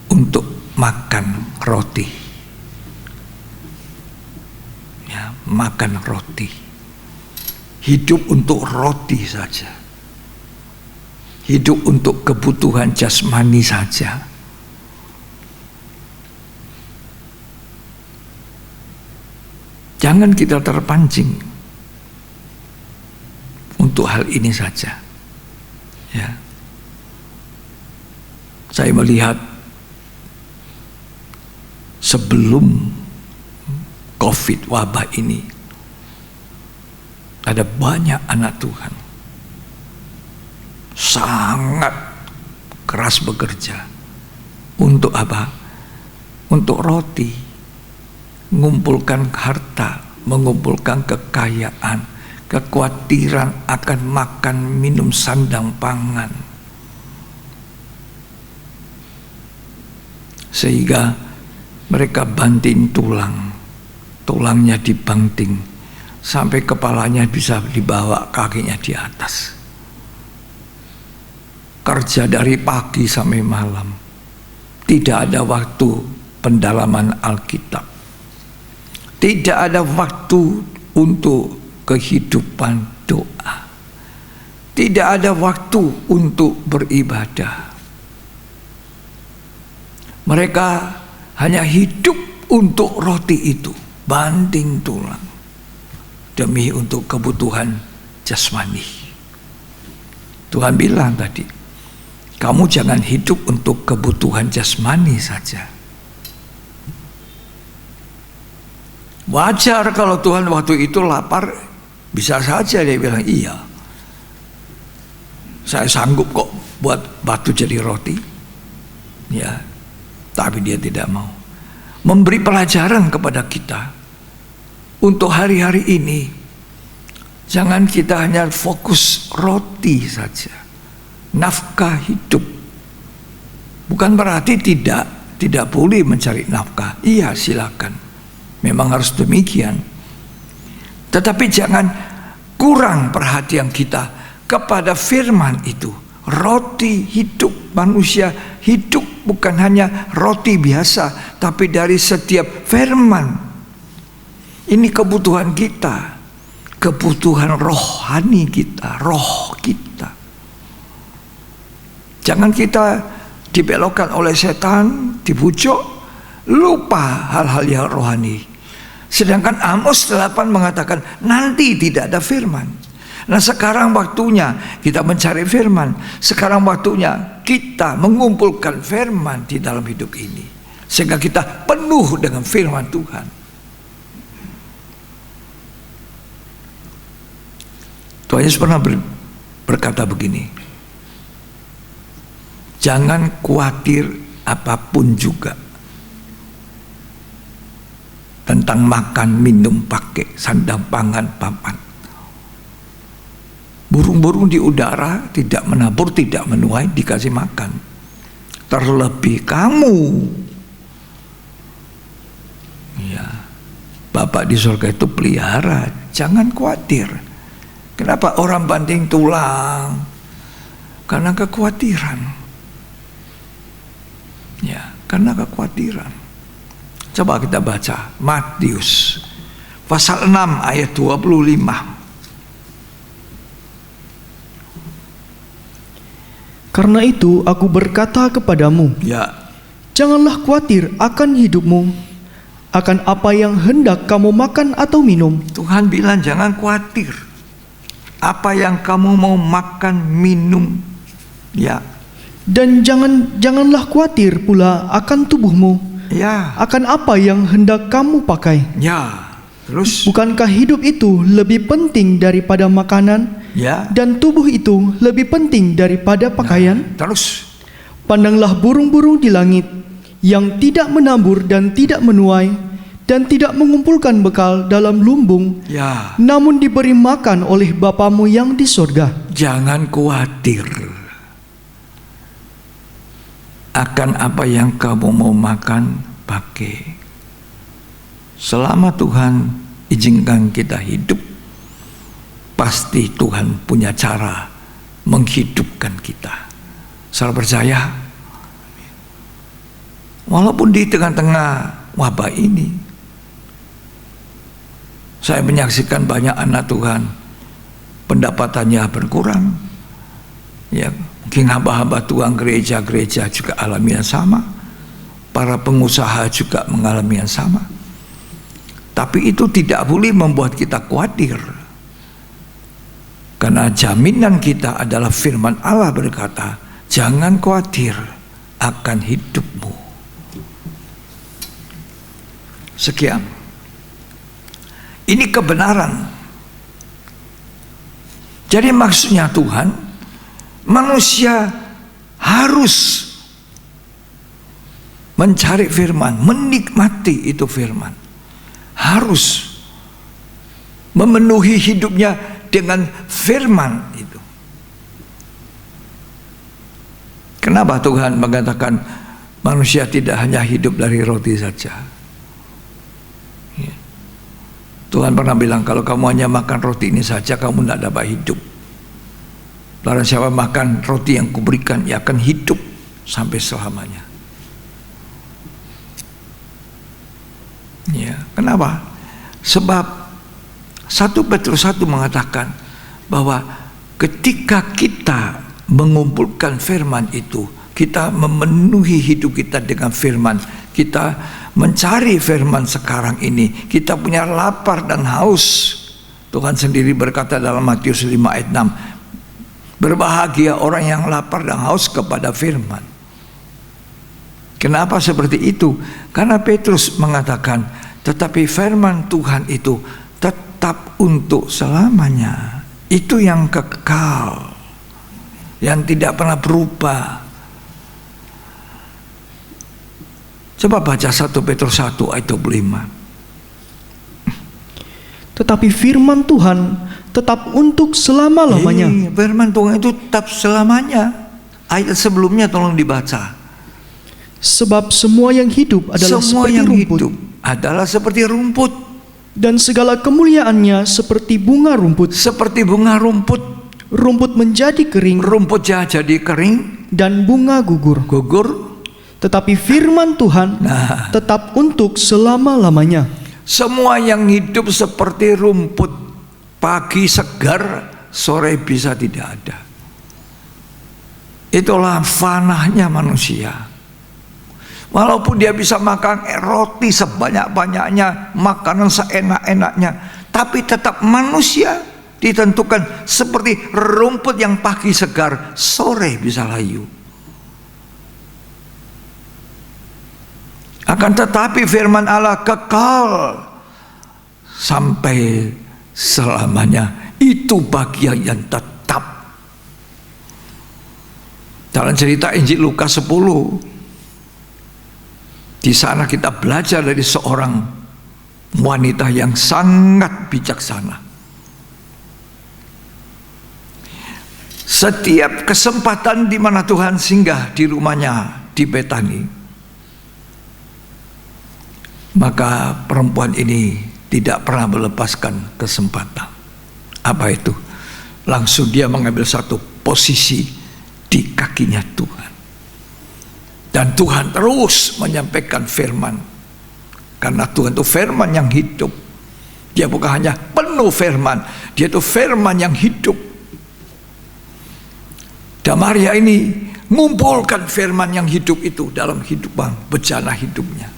untuk makan roti. Ya, makan roti. Hidup untuk roti saja. Hidup untuk kebutuhan jasmani saja. Jangan kita terpancing untuk hal ini saja. Ya. Saya melihat sebelum COVID wabah ini ada banyak anak Tuhan sangat keras bekerja untuk apa? Untuk roti, mengumpulkan harta, mengumpulkan kekayaan, kekhawatiran akan makan minum sandang pangan, sehingga mereka banting tulangnya dibanting sampai kepalanya bisa dibawa, kakinya di atas. Kerja dari pagi sampai malam, tidak ada waktu pendalaman Alkitab, tidak ada waktu untuk kehidupan doa, tidak ada waktu untuk beribadah. Mereka hanya hidup untuk roti itu, banting tulang demi untuk kebutuhan jasmani. Tuhan bilang tadi, kamu jangan hidup untuk kebutuhan jasmani saja. Wajar kalau Tuhan waktu itu lapar, bisa saja dia bilang, iya, saya sanggup kok buat batu jadi roti. Ya, tapi dia tidak mau. Memberi pelajaran kepada kita untuk hari-hari ini. Jangan kita hanya fokus roti saja, nafkah hidup. Bukan berarti tidak boleh mencari nafkah. Iya, silakan, memang harus demikian. Tetapi jangan kurang perhatian kita kepada firman itu. Roti hidup, manusia hidup bukan hanya roti biasa, tapi dari setiap firman. Ini kebutuhan kita, kebutuhan rohani kita, roh kita. Jangan kita dibelokkan oleh setan, dibujuk, lupa hal-hal yang rohani. Sedangkan Amos 8 mengatakan nanti tidak ada firman. Nah, sekarang waktunya kita mencari firman. Sekarang waktunya kita mengumpulkan firman di dalam hidup ini, sehingga kita penuh dengan firman Tuhan. Tuhan Yesus pernah berkata begini, jangan khawatir apapun juga tentang makan, minum, pakai, sandang, pangan, papan. Burung-burung di udara tidak menabur, tidak menuai, dikasih makan. Terlebih kamu, ya, Bapak di surga itu pelihara. Jangan khawatir. Kenapa orang banting tulang? Karena kekhawatiran. Ya, karena kekhawatiran. Coba kita baca Matius pasal 6 ayat 25. Karena itu aku berkata kepadamu, Ya, janganlah khawatir akan hidupmu, akan apa yang hendak kamu makan atau minum. Tuhan bilang jangan khawatir apa yang kamu mau makan, minum. Ya, Dan janganlah khawatir pula akan tubuhmu, ya, akan apa yang hendak kamu pakai. ya. Terus, Bukankah hidup itu lebih penting daripada makanan, ya, dan tubuh itu lebih penting daripada pakaian? terus. Pandanglah burung-burung di langit, yang tidak menabur dan tidak menuai, dan tidak mengumpulkan bekal dalam lumbung, Ya, namun diberi makan oleh Bapamu yang di sorga. jangan khawatir akan apa yang kamu mau makan, pakai. Selama Tuhan izinkan kita hidup, pasti Tuhan punya cara menghidupkan kita. Saya percaya, walaupun di tengah-tengah wabah ini, saya menyaksikan banyak anak Tuhan pendapatannya berkurang. Ya, mungkin hamba-hamba Tuhan gereja-gereja juga alami yang sama. Para pengusaha juga mengalami yang sama. Tapi itu tidak boleh membuat kita khawatir. Karena jaminan kita adalah firman Allah berkata, jangan khawatir akan hidupmu. Sekian. Ini kebenaran. Jadi maksudnya Tuhan, manusia harus mencari firman, menikmati itu firman. Harus memenuhi hidupnya dengan firman itu. Kenapa Tuhan mengatakan manusia tidak hanya hidup dari roti saja? Ya. Tuhan pernah bilang, kalau kamu hanya makan roti ini saja, kamu tidak dapat hidup. Barang siapa makan roti yang kuberikan, ia akan hidup sampai selamanya. Ya, kenapa? Sebab 1 Petrus 1 mengatakan bahwa ketika kita mengumpulkan firman itu, kita memenuhi hidup kita dengan firman. Kita mencari firman sekarang ini. Kita punya lapar dan haus. Tuhan sendiri berkata dalam Matius 5 ayat 6, berbahagia orang yang lapar dan haus kepada firman. Kenapa seperti itu? Karena Petrus mengatakan, tetapi firman Tuhan itu tetap untuk selamanya. Itu yang kekal, yang tidak pernah berubah. Coba baca 1 Petrus 1 ayat 25. Tetapi firman Tuhan tetap untuk selama-lamanya. Firman Tuhan itu tetap selamanya. Ayat sebelumnya tolong dibaca. Sebab semua yang hidup adalah Semua seperti yang rumput, hidup adalah seperti rumput. dan segala kemuliaannya seperti bunga rumput. Seperti bunga rumput. Rumput menjadi kering Rumput jadi kering, dan bunga gugur. gugur. Tetapi firman Tuhan Nah, tetap untuk selama-lamanya. semua yang hidup seperti rumput, pagi segar, sore bisa tidak ada. Itulah fanahnya manusia. Walaupun dia bisa makan roti sebanyak-banyaknya, makanan seenak-enaknya, tapi tetap manusia ditentukan seperti rumput yang pagi segar, sore bisa layu. Akan tetapi firman Allah kekal sampai selamanya. Itu bagian yang tetap. Dalam cerita Injil Lukas 10, di sana kita belajar dari seorang wanita yang sangat bijaksana. Setiap kesempatan di mana Tuhan singgah di rumahnya di Betani, maka perempuan ini tidak pernah melepaskan kesempatan. Apa itu? Langsung dia mengambil satu posisi di kakinya Tuhan. Dan Tuhan terus menyampaikan firman. Karena Tuhan itu firman yang hidup. Dia bukan hanya penuh firman, dia itu firman yang hidup. Dan Maria ini mengumpulkan firman yang hidup itu dalam hidupan bejana hidupnya.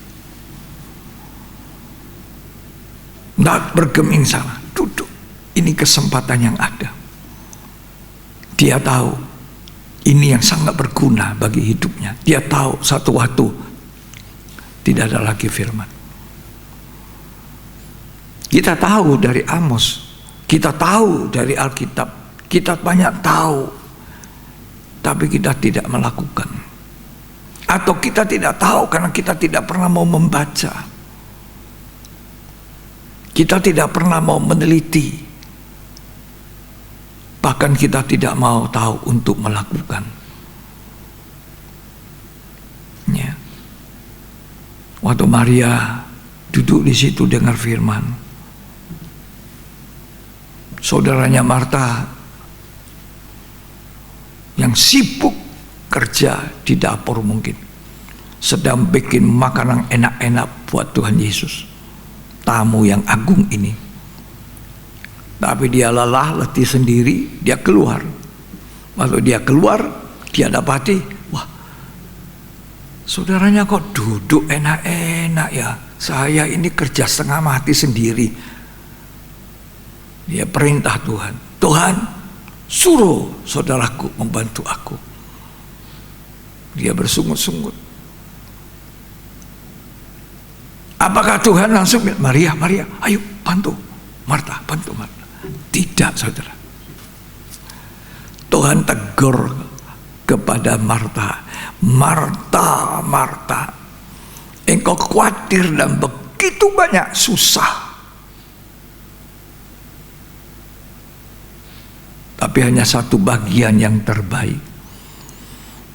Tidak bergeming salah, duduk. Ini kesempatan yang ada. Dia tahu ini yang sangat berguna bagi hidupnya. Dia tahu satu waktu tidak ada lagi firman. Kita tahu dari Amos, kita tahu dari Alkitab, kita banyak tahu, tapi kita tidak melakukan. Atau kita tidak tahu karena kita tidak pernah mau membaca. Kita tidak pernah mau meneliti. Bahkan kita tidak mau tahu untuk melakukan. Ya. Waktu Maria duduk di situ dengar firman, saudaranya Marta yang sibuk kerja di dapur mungkin sedang bikin makanan enak-enak buat Tuhan Yesus, tamu yang agung ini. Tapi dia lelah, letih sendiri, dia keluar. Waktu dia keluar, dia dapati, wah, saudaranya kok duduk enak-enak ya. Saya ini kerja setengah mati sendiri. Dia perintah Tuhan, Tuhan suruh saudaraku membantu aku. Dia bersungut-sungut. Apakah Tuhan langsung bilang, Maria, Maria, ayo bantu Marta, bantu Marta? Tidak, saudara. Tuhan tegur kepada Marta, Marta, Marta, engkau khawatir dan begitu banyak susah, tapi hanya satu bagian yang terbaik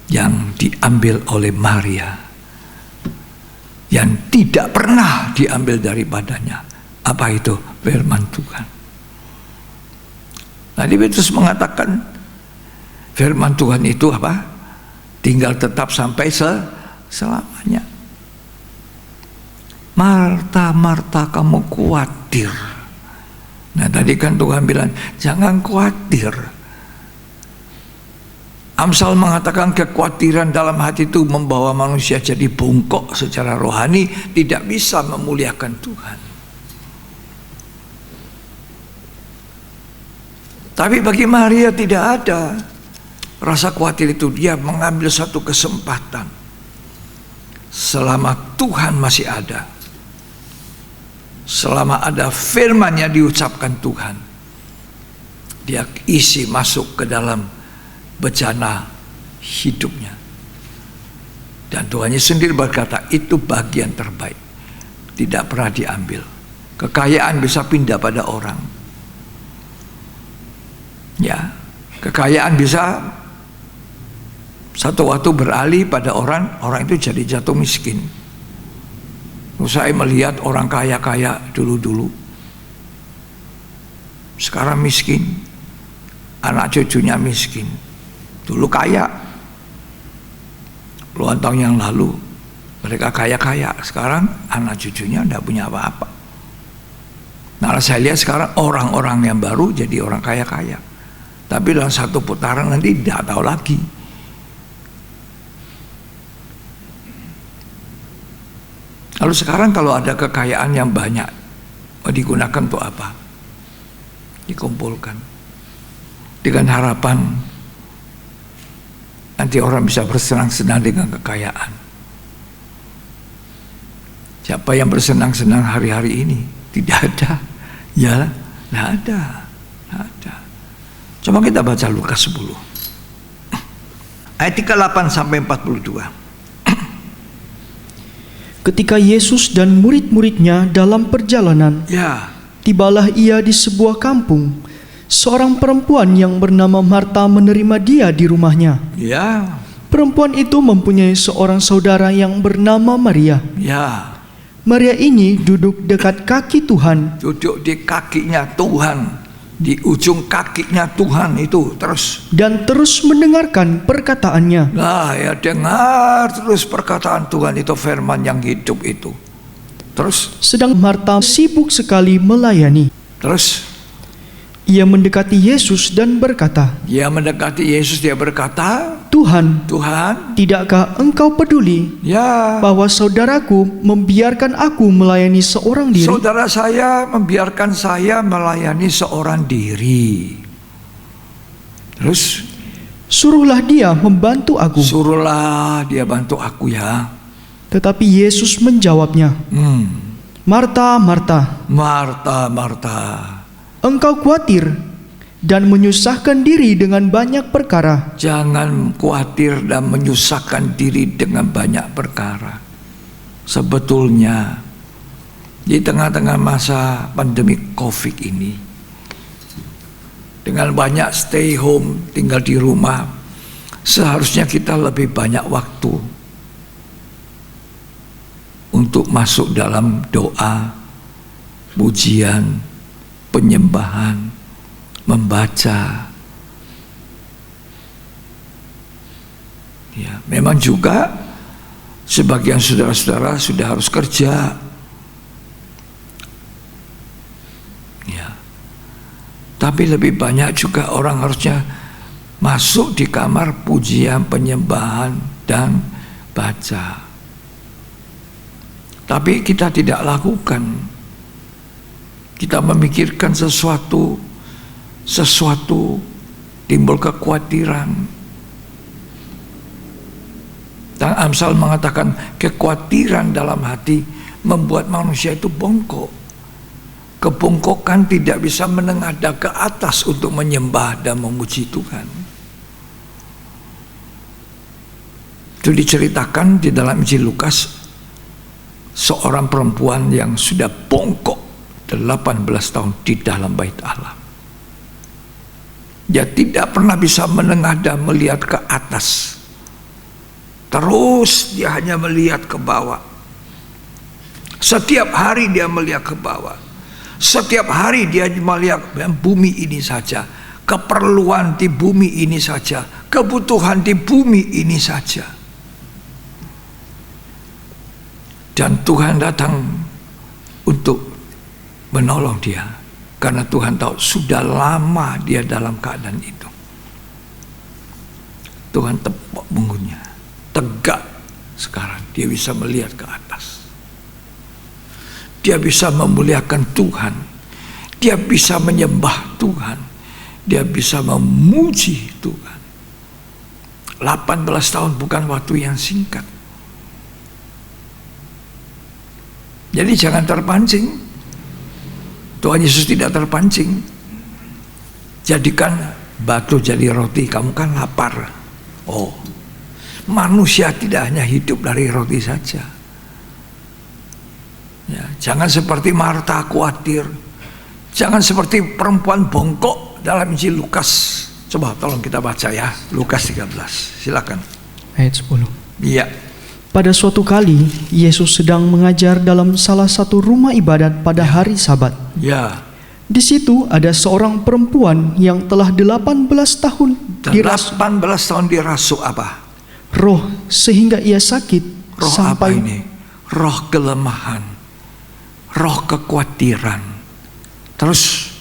yang diambil oleh Maria, yang tidak pernah diambil daripadanya. Apa itu? Firman Tuhan. Tadi Petrus mengatakan firman Tuhan itu apa? Tinggal tetap sampai selamanya. Marta, Marta, kamu khawatir. Nah tadi kan Tuhan bilang jangan khawatir. Amsal mengatakan kekhawatiran dalam hati itu membawa manusia jadi bongkok secara rohani, tidak bisa memuliakan Tuhan. Tapi bagi Maria tidak ada rasa khawatir itu. Dia mengambil satu kesempatan. Selama Tuhan masih ada, selama ada firman yang diucapkan Tuhan, dia isi masuk ke dalam bejana hidupnya. Dan Tuhan Yesus sendiri berkata, itu bagian terbaik, tidak pernah diambil. Kekayaan bisa pindah pada orang, ya, kekayaan bisa satu waktu beralih pada orang itu jadi jatuh miskin. Saya melihat orang kaya-kaya dulu-dulu, sekarang miskin, anak cucunya miskin. Dulu kaya, puluhan tahun yang lalu mereka kaya-kaya, sekarang anak cucunya tidak punya apa-apa. Nah, saya lihat sekarang orang-orang yang baru jadi orang kaya-kaya, tapi dalam satu putaran nanti tidak tahu lagi. Lalu sekarang kalau ada kekayaan yang banyak, mau digunakan untuk apa? Dikumpulkan dengan harapan nanti orang bisa bersenang-senang dengan kekayaan. Siapa yang bersenang-senang hari-hari ini? Tidak ada. Ya, tidak ada. Tidak ada. Coba kita baca Lukas 10 ayat 38 sampai 42. Ketika Yesus dan murid-muridnya dalam perjalanan, Ya, tibalah ia di sebuah kampung. Seorang perempuan yang bernama Marta menerima dia di rumahnya. ya, Perempuan itu mempunyai seorang saudara yang bernama Maria. ya. Maria ini duduk dekat kaki Tuhan Duduk di kakinya Tuhan, di ujung kakinya Tuhan itu terus. dan terus mendengarkan perkataannya. Nah, ya, dengar terus perkataan Tuhan itu, firman yang hidup itu. Terus, Sedang Marta sibuk sekali melayani. terus Ia mendekati Yesus dan berkata, dia mendekati Yesus, dia berkata, Tuhan, Tuhan, tidakkah engkau peduli ya, bahwa saudaraku membiarkan aku melayani seorang diri? saudara saya membiarkan saya melayani seorang diri. Terus, Suruhlah dia membantu aku. suruhlah dia bantu aku ya. Tetapi Yesus menjawabnya, Marta, Marta, Marta, Marta, engkau khawatir dan menyusahkan diri dengan banyak perkara. jangan khawatir dan menyusahkan diri dengan banyak perkara. Sebetulnya di tengah-tengah masa pandemi COVID ini, dengan banyak stay home, tinggal di rumah, seharusnya kita lebih banyak waktu untuk masuk dalam doa, pujian, penyembahan, membaca. Ya, memang juga sebagian saudara-saudara sudah harus kerja. Ya. Tapi lebih banyak juga orang harusnya masuk di kamar pujian, penyembahan, dan baca. Tapi kita tidak lakukan. Kita memikirkan sesuatu, timbul kekhawatiran. Dan Amsal mengatakan kekhawatiran dalam hati membuat manusia itu bongkok. Kebongkokan tidak bisa menengadah ke atas untuk menyembah dan memuji Tuhan. Itu diceritakan di dalam Injil Lukas, seorang perempuan yang sudah bongkok 18 tahun di dalam bait Allah. Dia tidak pernah bisa menengadah melihat ke atas. Terus dia hanya melihat ke bawah. Setiap hari dia melihat ke bawah. Setiap hari dia melihat bumi ini saja. Keperluan di bumi ini saja. Kebutuhan di bumi ini saja. Dan Tuhan datang untuk menolong dia, karena Tuhan tahu sudah lama dia dalam keadaan itu. Tuhan tepuk punggungnya. Tegak sekarang. Dia bisa melihat ke atas. Dia bisa memuliakan Tuhan. Dia bisa menyembah Tuhan. Dia bisa memuji Tuhan. 18 tahun bukan waktu yang singkat. Jadi jangan terpancing. Tuhan Yesus tidak terpancing. Jadikan batu jadi roti. Kamu kan lapar. Oh, manusia tidak hanya hidup dari roti saja. Ya, jangan seperti Marta khawatir. Jangan seperti perempuan bongkok dalam Injil Lukas. Coba tolong kita baca ya, Lukas 13. Silakan. Ayat 10. Iya. Pada suatu kali, Yesus sedang mengajar dalam salah satu rumah ibadat pada hari Sabat. Ya. Di situ ada seorang perempuan yang telah 18 tahun 18 tahun dirasuk apa? roh, sehingga ia sakit Roh sampai apa ini? Roh kelemahan, roh kekhawatiran. Terus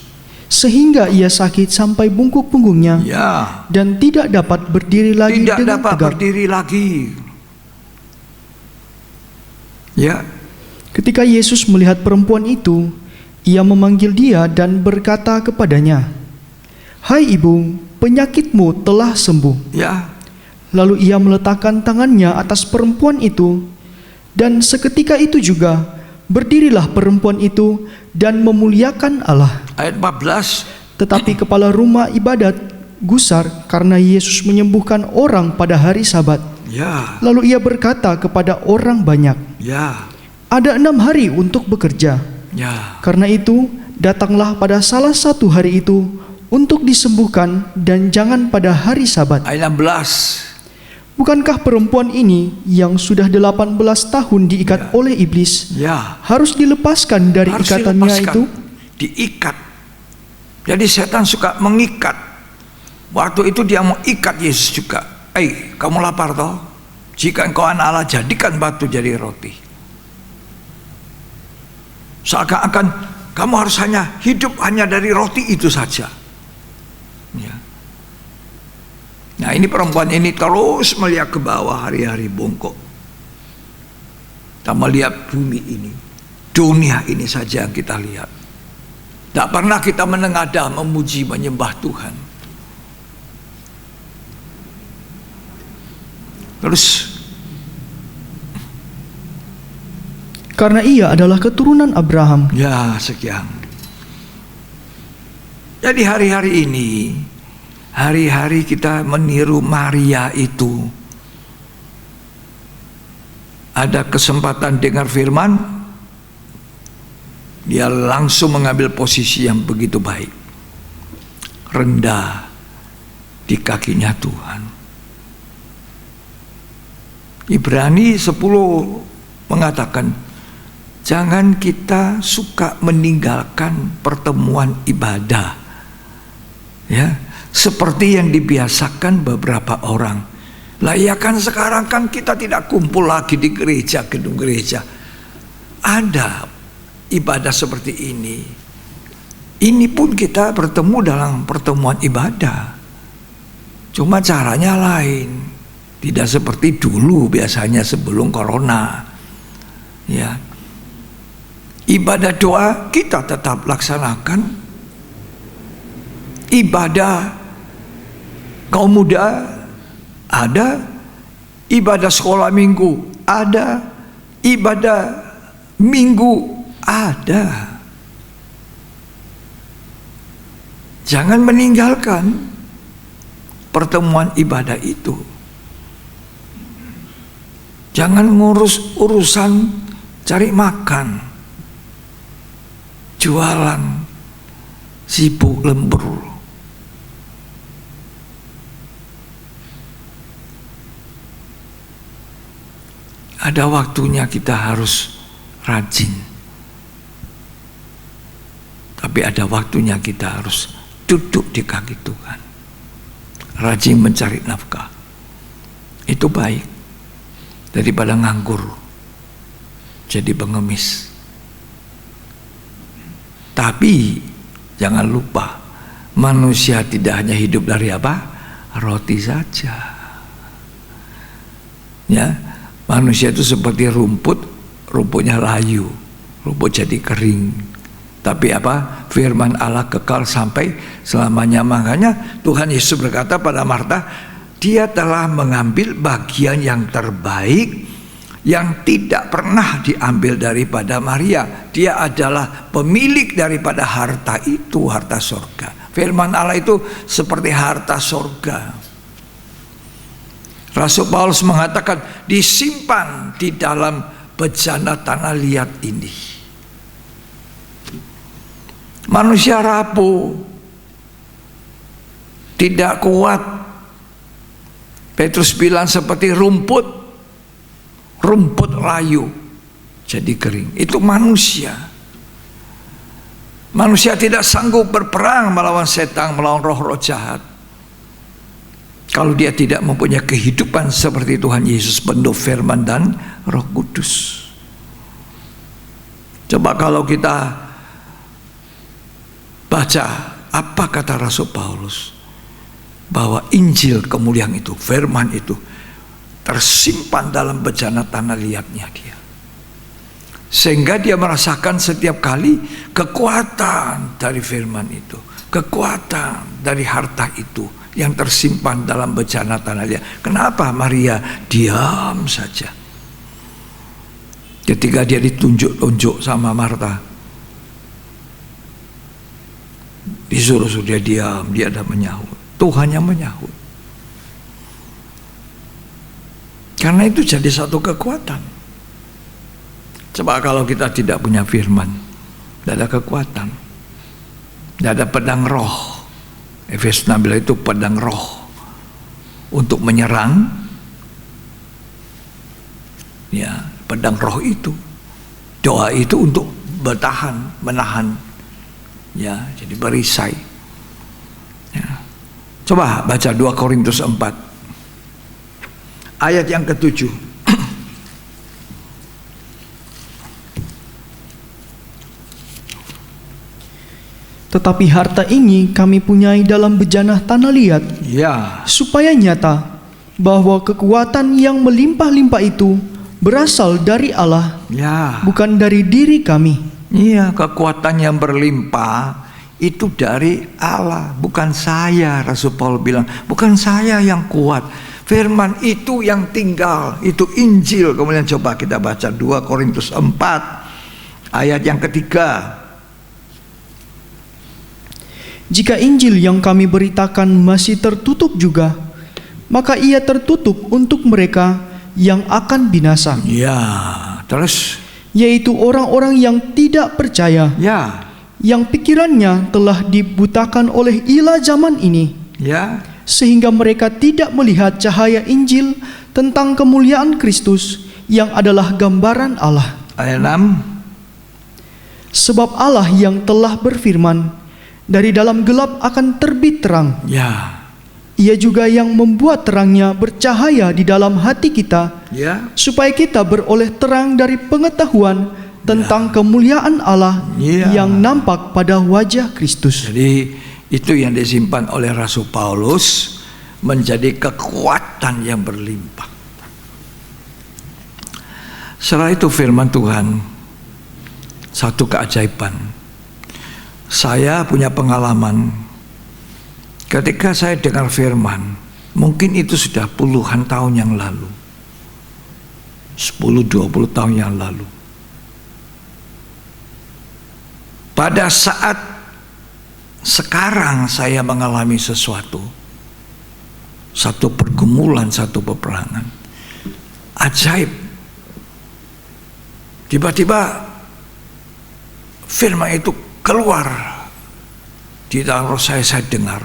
sehingga ia sakit sampai bungkuk punggungnya ya, dan tidak dapat berdiri lagi tidak dengan dapat tegak. berdiri lagi. Ya, Ketika Yesus melihat perempuan itu, ia memanggil dia dan berkata kepadanya, "Hai ibu, penyakitmu telah sembuh." ya, Lalu ia meletakkan tangannya atas perempuan itu, dan seketika itu juga berdirilah perempuan itu dan memuliakan Allah. ayat 14. Tetapi kepala rumah ibadat gusar karena Yesus menyembuhkan orang pada hari Sabat. Ya, Lalu ia berkata kepada orang banyak, ya, "Ada 6 hari untuk bekerja. ya. Karena itu, datanglah pada salah satu hari itu untuk disembuhkan dan jangan pada hari Sabat." Ayat 16. Bukankah perempuan ini yang sudah 18 tahun diikat oleh iblis Ya, harus dilepaskan dari harus ikatannya dilepaskan. itu? Diikat. Jadi setan suka mengikat. Waktu itu dia mau ikat Yesus juga. Kamu lapar toh? Jika engkau anak Allah, jadikan batu jadi roti. Seakan-akan kamu harus hidup hanya dari roti itu saja. Ya. Nah, ini perempuan ini terus melihat ke bawah hari-hari bongkok. Kita melihat bumi ini, dunia ini saja yang kita lihat. Tak pernah kita menengadah, memuji, menyembah Tuhan. Terus, Karena ia adalah keturunan Abraham. ya sekian. Jadi hari-hari ini, hari-hari kita meniru Maria itu. Ada kesempatan dengar firman, dia langsung mengambil posisi yang begitu baik, rendah di kakinya Tuhan. Ibrani 10 mengatakan, jangan kita suka meninggalkan pertemuan ibadah, ya, seperti yang dibiasakan beberapa orang. Lah ya kan sekarang kan kita tidak kumpul lagi di gereja, gedung gereja. Ada ibadah seperti ini. Ini pun kita bertemu dalam pertemuan ibadah. Cuma caranya lain. Tidak seperti dulu biasanya sebelum corona. Ya. Ibadah doa kita tetap laksanakan. Ibadah kaum muda ada, ibadah sekolah minggu ada, ibadah minggu ada. Jangan meninggalkan pertemuan ibadah itu. Jangan ngurus urusan cari makan, jualan, sibuk lembur. Ada waktunya kita harus rajin. Tapi ada waktunya kita harus duduk di kaki Tuhan. Rajin mencari nafkah. Itu baik. Daripada nganggur, jadi pengemis. Tapi jangan lupa, manusia tidak hanya hidup dari apa? Roti saja. Ya, manusia itu seperti rumput, rumputnya layu, rumput jadi kering. Tapi apa? Firman Allah kekal sampai selamanya. Makanya Tuhan Yesus berkata pada Marta, Dia telah mengambil bagian yang terbaik yang tidak pernah diambil daripada Maria. Dia adalah pemilik daripada harta itu, harta surga. Firman Allah itu seperti harta surga. Rasul Paulus mengatakan disimpan di dalam bejana tanah liat ini. Manusia rapuh, tidak kuat. Petrus bilang seperti rumput layu jadi kering. Itu manusia. Manusia tidak sanggup berperang melawan setan, melawan roh-roh jahat. Kalau dia tidak mempunyai kehidupan seperti Tuhan Yesus, penuh firman dan Roh Kudus. Coba kalau kita baca apa kata Rasul Paulus, bahwa Injil kemuliaan itu, firman itu tersimpan dalam bejana tanah liatnya dia, sehingga dia merasakan setiap kali kekuatan dari firman itu, kekuatan dari harta itu yang tersimpan dalam bejana tanah liat. Kenapa Maria diam saja ketika dia ditunjuk-tunjuk sama Marta? Disuruh dia diam, dia ada menyahut. Tuhan yang menyahut. Karena itu jadi satu kekuatan. Coba kalau kita tidak punya firman, tidak ada kekuatan, tidak ada pedang roh. Efesus 16 itu pedang roh untuk menyerang. Ya, pedang roh itu. Doa itu untuk bertahan, menahan. Ya, jadi berisai. Ya. Coba baca 2 Korintus 4 ayat yang ke-7. Tetapi harta ini kami punyai dalam bejana tanah liat, Ya, supaya nyata bahwa kekuatan yang melimpah-limpah itu berasal dari Allah, ya. bukan dari diri kami. Iya, kekuatan yang berlimpah itu dari Allah, bukan saya. Rasul Paulus bilang, bukan saya yang kuat, firman itu yang tinggal, itu Injil. Kemudian coba kita baca 2 Korintus 4 ayat yang ketiga. Jika Injil yang kami beritakan masih tertutup juga, maka ia tertutup untuk mereka yang akan binasa, Ya, terus yaitu orang-orang yang tidak percaya, ya, yang pikirannya telah dibutakan oleh ilah zaman ini, ya, sehingga mereka tidak melihat cahaya Injil tentang kemuliaan Kristus yang adalah gambaran Allah. ayat 6. Sebab Allah yang telah berfirman, dari dalam gelap akan terbit terang. Ya, Ia juga yang membuat terangnya bercahaya di dalam hati kita, ya, supaya kita beroleh terang dari pengetahuan tentang kemuliaan Allah Ya. yang nampak pada wajah Kristus. jadi itu yang disimpan oleh Rasul Paulus menjadi kekuatan yang berlimpah. Setelah itu firman Tuhan, satu keajaiban. Saya punya pengalaman ketika saya dengar firman, mungkin itu sudah puluhan tahun yang lalu, 10-20 tahun yang lalu. Pada saat sekarang saya mengalami sesuatu, satu pergumulan, satu peperangan ajaib. Tiba-tiba firman itu keluar di dalam roh saya dengar,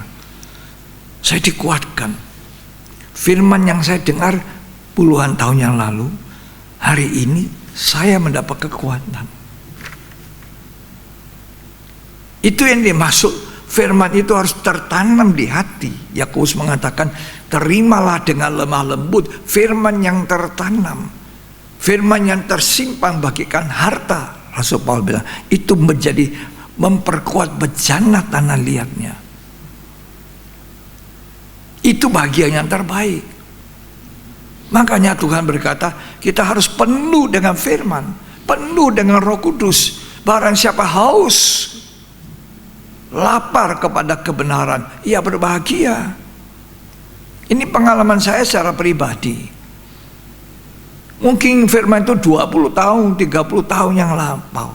saya dikuatkan. Firman yang saya dengar puluhan tahun yang lalu, hari ini saya mendapat kekuatan. Itu yang dimaksud firman itu harus tertanam di hati. Yakobus mengatakan, terimalah dengan lemah lembut firman yang tertanam, firman yang tersimpan bagikan harta. Rasul Paulus bilang itu menjadi memperkuat bejana tanah liatnya. Itu bagian yang terbaik. Makanya Tuhan berkata, kita harus penuh dengan firman, penuh dengan Roh Kudus. Barang siapa haus, lapar kepada kebenaran, ia berbahagia. Ini pengalaman saya secara pribadi. Mungkin firman itu 20 tahun, 30 tahun yang lampau.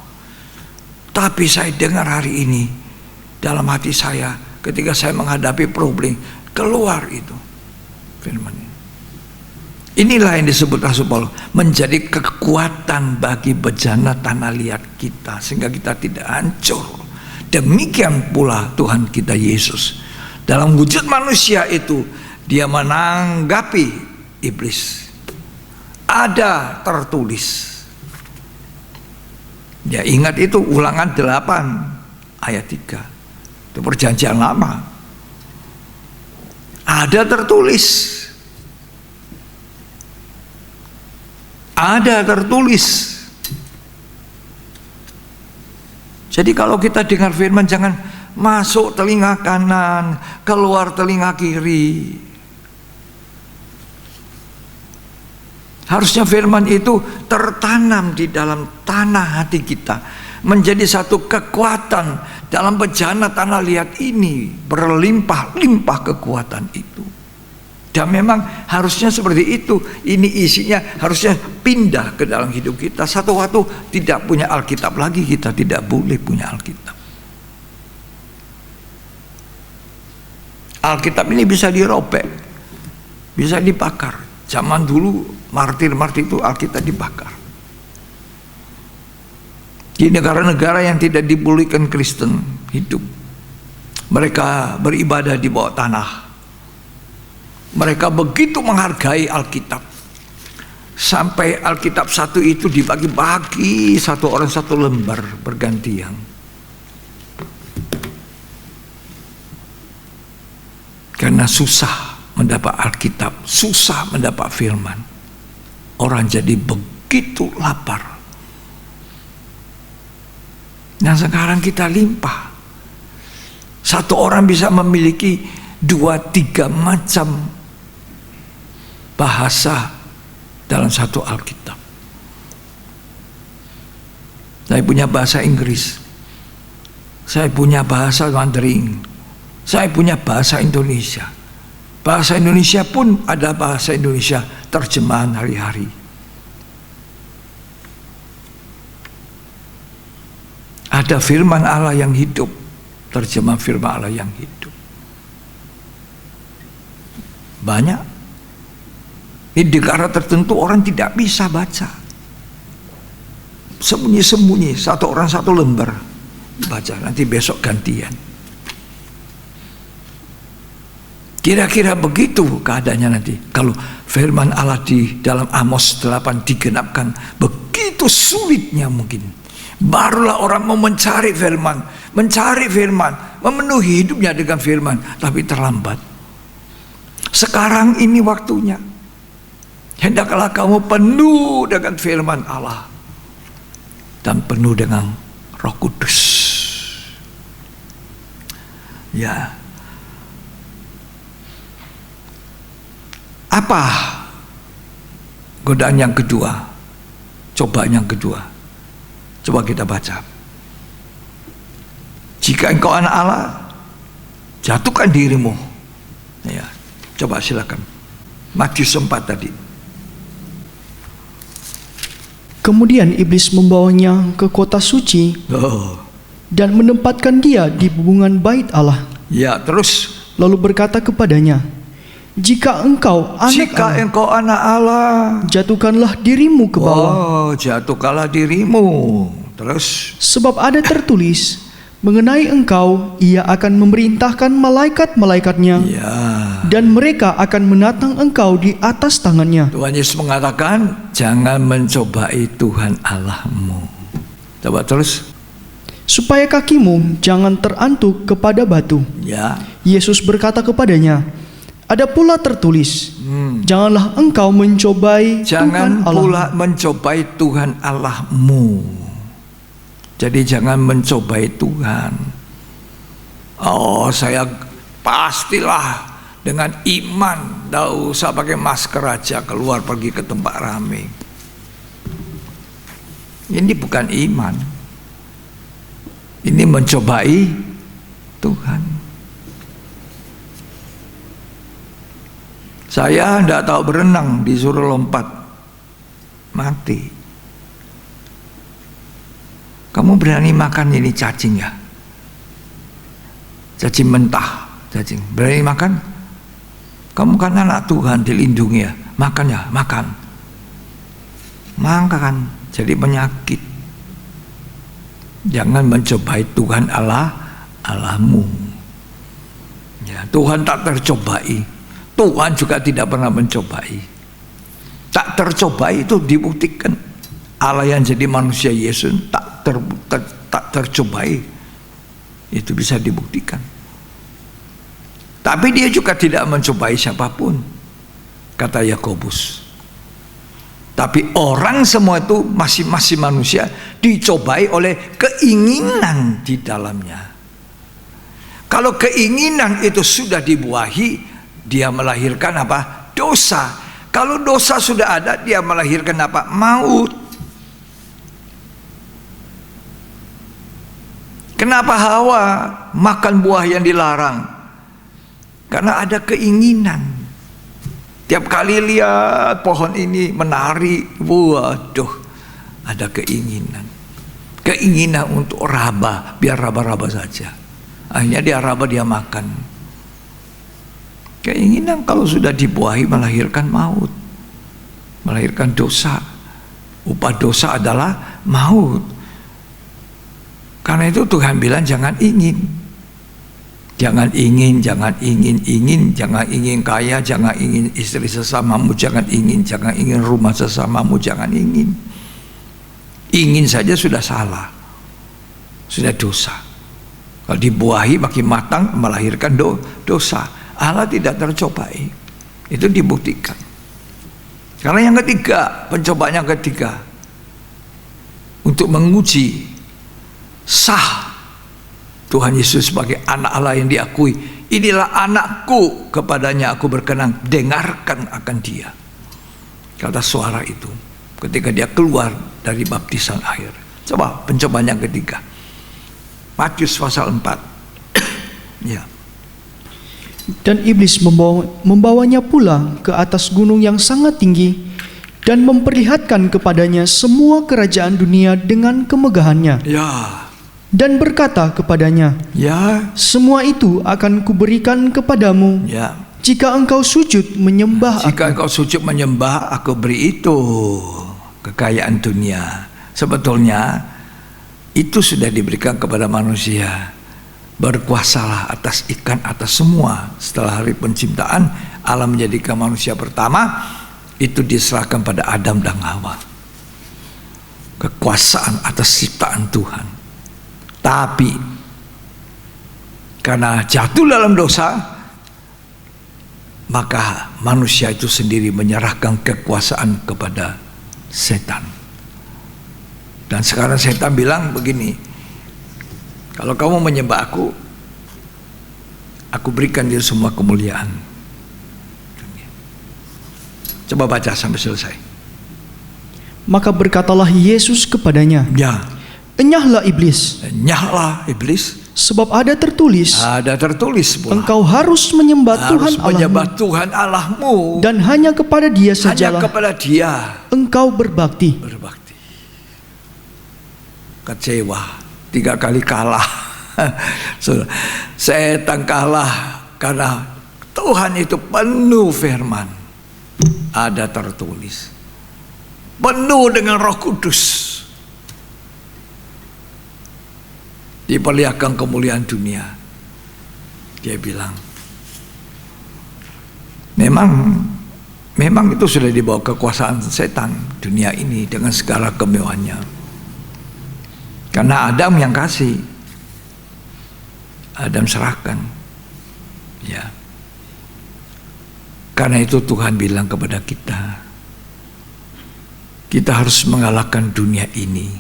Tapi saya dengar hari ini, dalam hati saya, ketika saya menghadapi problem, keluar itu firman ini. Inilah yang disebut Rasul Paulus, menjadi kekuatan bagi bejana tanah liat kita, sehingga kita tidak hancur. Demikian pula Tuhan kita Yesus, dalam wujud manusia itu, dia menanggapi iblis. Ada tertulis. Ya, ingat itu Ulangan 8 ayat 3. Itu perjanjian lama. Ada tertulis. Ada tertulis. Jadi kalau kita dengar firman, jangan masuk telinga kanan, keluar telinga kiri. Harusnya firman itu tertanam di dalam tanah hati kita, menjadi satu kekuatan dalam bejana tanah liat ini, berlimpah-limpah kekuatan itu. Dan memang harusnya seperti itu. Ini isinya harusnya pindah ke dalam hidup kita. Satu waktu tidak punya Alkitab lagi, kita tidak boleh punya Alkitab. Alkitab ini bisa dirobek, bisa dibakar. Zaman dulu martir-martir itu Alkitab dibakar. Di negara-negara yang tidak dibolehkan Kristen hidup, mereka beribadah di bawah tanah. Mereka begitu menghargai Alkitab, sampai Alkitab satu itu dibagi-bagi, satu orang satu lembar bergantian. Karena susah mendapat Alkitab, susah mendapat firman, orang jadi begitu lapar. Nah, sekarang kita limpah. Satu orang bisa memiliki 2-3 macam bahasa dalam satu Alkitab. Saya punya bahasa Inggris, saya punya bahasa Mandarin, saya punya bahasa Indonesia. Bahasa Indonesia pun ada bahasa Indonesia terjemahan hari-hari. Ada firman Allah yang hidup, terjemah firman Allah yang hidup. Banyak. Di negara tertentu orang tidak bisa baca, sembunyi-sembunyi, satu orang satu lembar baca, nanti besok gantian. Kira-kira begitu keadaannya nanti kalau firman Allah di dalam Amos 8 digenapkan. Begitu sulitnya mungkin, barulah orang mau mencari firman, memenuhi hidupnya dengan firman. Tapi terlambat. Sekarang ini waktunya. Hendaklah kamu penuh dengan firman Allah dan penuh dengan Roh Kudus. Ya. Apa godaan yang kedua? Cobaan yang kedua. Coba kita baca. Jika engkau anak Allah, jatuhkan dirimu. Ya, coba silakan. Matius 4 tadi. Kemudian iblis membawanya ke kota suci dan menempatkan dia di bubungan bait Allah. Ya, terus. Lalu berkata kepadanya, jika engkau anak Allah, jatuhkanlah dirimu ke bawah. Oh, jatuhkanlah dirimu. Terus. Sebab ada tertulis, mengenai engkau, ia akan memerintahkan malaikat-malaikatnya, Ya. dan mereka akan menatang engkau di atas tangannya. Tuhan Yesus mengatakan, jangan mencobai Tuhan Allahmu. Coba terus. Supaya kakimu jangan terantuk kepada batu. Ya. Yesus berkata kepadanya, ada pula tertulis, janganlah engkau mencobai Jangan Tuhan Allah. pula mencobai Tuhan Allahmu. Jadi jangan mencobai Tuhan. Oh, saya pastilah dengan iman, tidak usah pakai masker aja keluar pergi ke tempat ramai. Ini bukan iman. Ini mencobai Tuhan. Saya tidak tahu berenang, disuruh lompat, mati. Kamu berani makan ini cacing ya? Cacing mentah, cacing. Berani makan? Kamu kan anak Tuhan, dilindungi ya. Makan ya, makan. Makan, jadi penyakit. Jangan mencobai Tuhan Allahmu. Ya, Tuhan tak tercobai. Tuhan juga tidak pernah mencobai. Tak tercobai itu dibuktikan. Allah yang jadi manusia Yesus tak tercobai. Itu bisa dibuktikan. Tapi dia juga tidak mencobai siapapun, kata Yakobus. Tapi orang semua itu masing-masing manusia dicobai oleh keinginan di dalamnya. Kalau keinginan itu sudah dibuahi, dia melahirkan apa? Dosa. Kalau dosa sudah ada, dia melahirkan apa? Maut. Kenapa Hawa makan buah yang dilarang? Karena ada keinginan. Tiap kali lihat pohon ini menari, waduh, ada keinginan. Keinginan untuk raba, biar raba-raba saja. Akhirnya dia raba, dia makan. Keinginan kalau sudah dibuahi melahirkan maut, melahirkan dosa. Upah dosa adalah maut. Karena itu Tuhan bilang jangan ingin. Jangan ingin, jangan ingin kaya, jangan ingin istri sesamamu, jangan ingin rumah sesamamu, jangan ingin. Ingin saja sudah salah, sudah dosa. Kalau dibuahi makin matang melahirkan dosa. Allah tidak tercobai, itu dibuktikan. Karena yang ketiga, pencobaan yang ketiga, untuk menguji sah Tuhan Yesus sebagai anak Allah yang diakui. Inilah anakku, kepadanya aku berkenan, dengarkan akan dia. Kata suara itu ketika dia keluar dari baptisan air. Coba pencobaan yang ketiga, Matius pasal 4. Ya. Dan iblis membawanya pula ke atas gunung yang sangat tinggi dan memperlihatkan kepadanya semua kerajaan dunia dengan kemegahannya. Ya. Dan berkata kepadanya, Ya. semua itu akan kuberikan kepadamu, Ya. jika engkau sujud menyembah Jika aku. engkau sujud menyembah, aku beri itu kekayaan dunia. Sebetulnya itu sudah diberikan kepada manusia. Berkuasalah atas ikan, atas semua. Setelah hari penciptaan, Allah menjadikan manusia pertama, itu diserahkan pada Adam dan Hawa. Kekuasaan atas ciptaan Tuhan. Tapi karena jatuh dalam dosa, maka manusia itu sendiri menyerahkan kekuasaan kepada setan. Dan sekarang setan bilang begini, kalau kamu menyembah aku berikan dia semua kemuliaan. Coba baca sampai selesai. Maka berkatalah Yesus kepadanya, Ya, enyahlah iblis, nyahlah iblis. sebab ada tertulis, Ada tertulis pula, engkau harus menyembah harus Tuhan menyembah Allahmu, Tuhan Allahmu, dan hanya kepada Dia hanya sajalah kepada Dia engkau berbakti. berbakti. Kecewa, 3 kali kalah. Setan kalah karena Tuhan itu penuh firman. Ada tertulis, penuh dengan Roh Kudus, diperlihatkan kemuliaan dunia. Dia bilang, memang itu sudah dibawa kekuasaan setan dunia ini dengan segala kemewahannya. Karena Adam yang kasih, Adam serahkan. Ya. Karena itu Tuhan bilang kepada kita harus mengalahkan dunia ini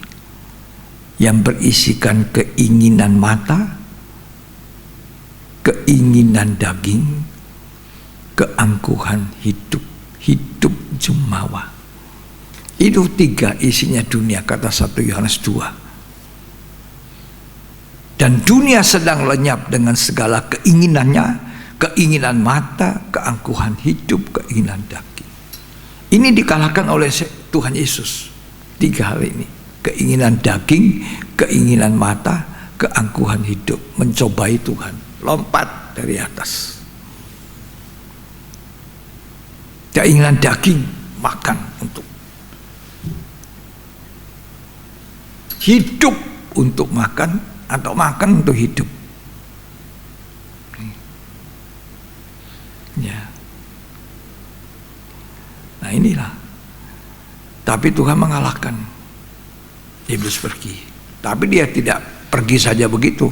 yang berisikan keinginan mata, keinginan daging, keangkuhan hidup, hidup jumawa. Itu 3 isinya dunia, kata 1 Yohanes 2. Dan dunia sedang lenyap dengan segala keinginannya, keinginan mata, keangkuhan hidup, keinginan daging. Ini dikalahkan oleh Tuhan Yesus. 3 hal ini, keinginan daging, keinginan mata, keangkuhan hidup, mencobai Tuhan, lompat dari atas. Keinginan daging, makan untuk hidup, untuk makan, atau makan untuk hidup. Ya. Nah inilah. Tapi Tuhan mengalahkan. Iblis pergi. Tapi dia tidak pergi saja begitu.